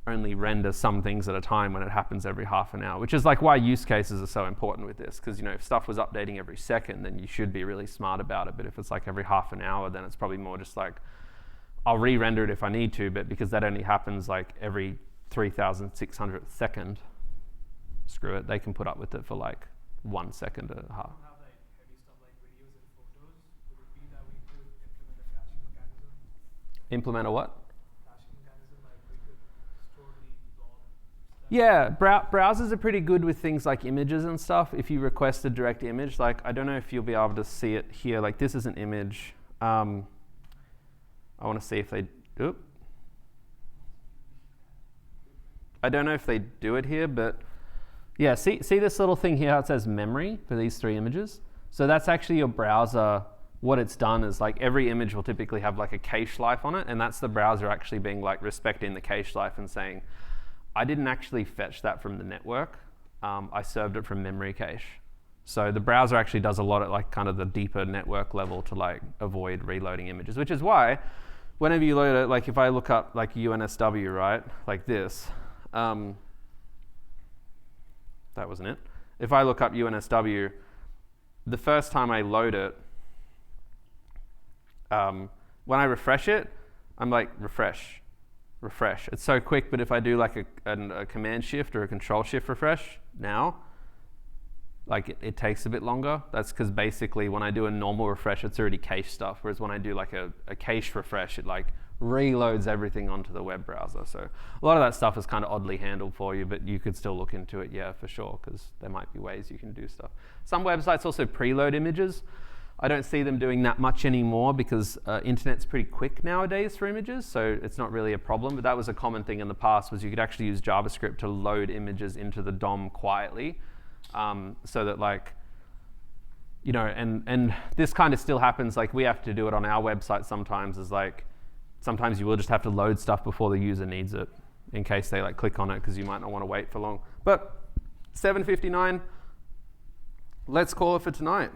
only render some things at a time when it happens every half an hour, which is why use cases are so important with this. Because if stuff was updating every second, then you should be really smart about it. But if it's every half an hour, then it's probably more just I'll re-render it if I need to, but because that only happens every 3,600th second, screw it. They can put up with it for 1 second and a half. Have heavy stuff like videos and photos. Would it be that we could implement a Implement a what? Caching mechanism, like we could store the DOM stuff. Yeah, browsers are pretty good with things like images and stuff. If you request a direct image, like I don't know if you'll be able to see it here. Like this is an image. I want to see if they. Oop. I don't know if they do it here, but yeah, see this little thing here? How it says memory for these 3 images. So that's actually your browser. What it's done is like every image will typically have like a cache life on it, and that's the browser actually being like respecting the cache life and saying, I didn't actually fetch that from the network. I served it from memory cache. So the browser actually does a lot at like kind of the deeper network level to like avoid reloading images, which is why whenever you load it, like if I look up like UNSW, right, like this, that wasn't it. If I look up UNSW, the first time I load it, when I refresh it, I'm like, refresh. It's so quick, but if I do like a command shift or a control shift refresh now, like it takes a bit longer. That's because basically when I do a normal refresh, it's already cache stuff, whereas when I do like a cache refresh, it like reloads everything onto the web browser. So a lot of that stuff is kind of oddly handled for you, but you could still look into it, yeah, for sure, because there might be ways you can do stuff. Some websites also preload images. I don't see them doing that much anymore because internet's pretty quick nowadays for images, so it's not really a problem. But that was a common thing in the past, was you could actually use JavaScript to load images into the DOM quietly, so that like, you know, and this kind of still happens. Like we have to do it on our website sometimes. Is like sometimes you will just have to load stuff before the user needs it, in case they like click on it, because you might not want to wait for long. But 7:59. Let's call it for tonight.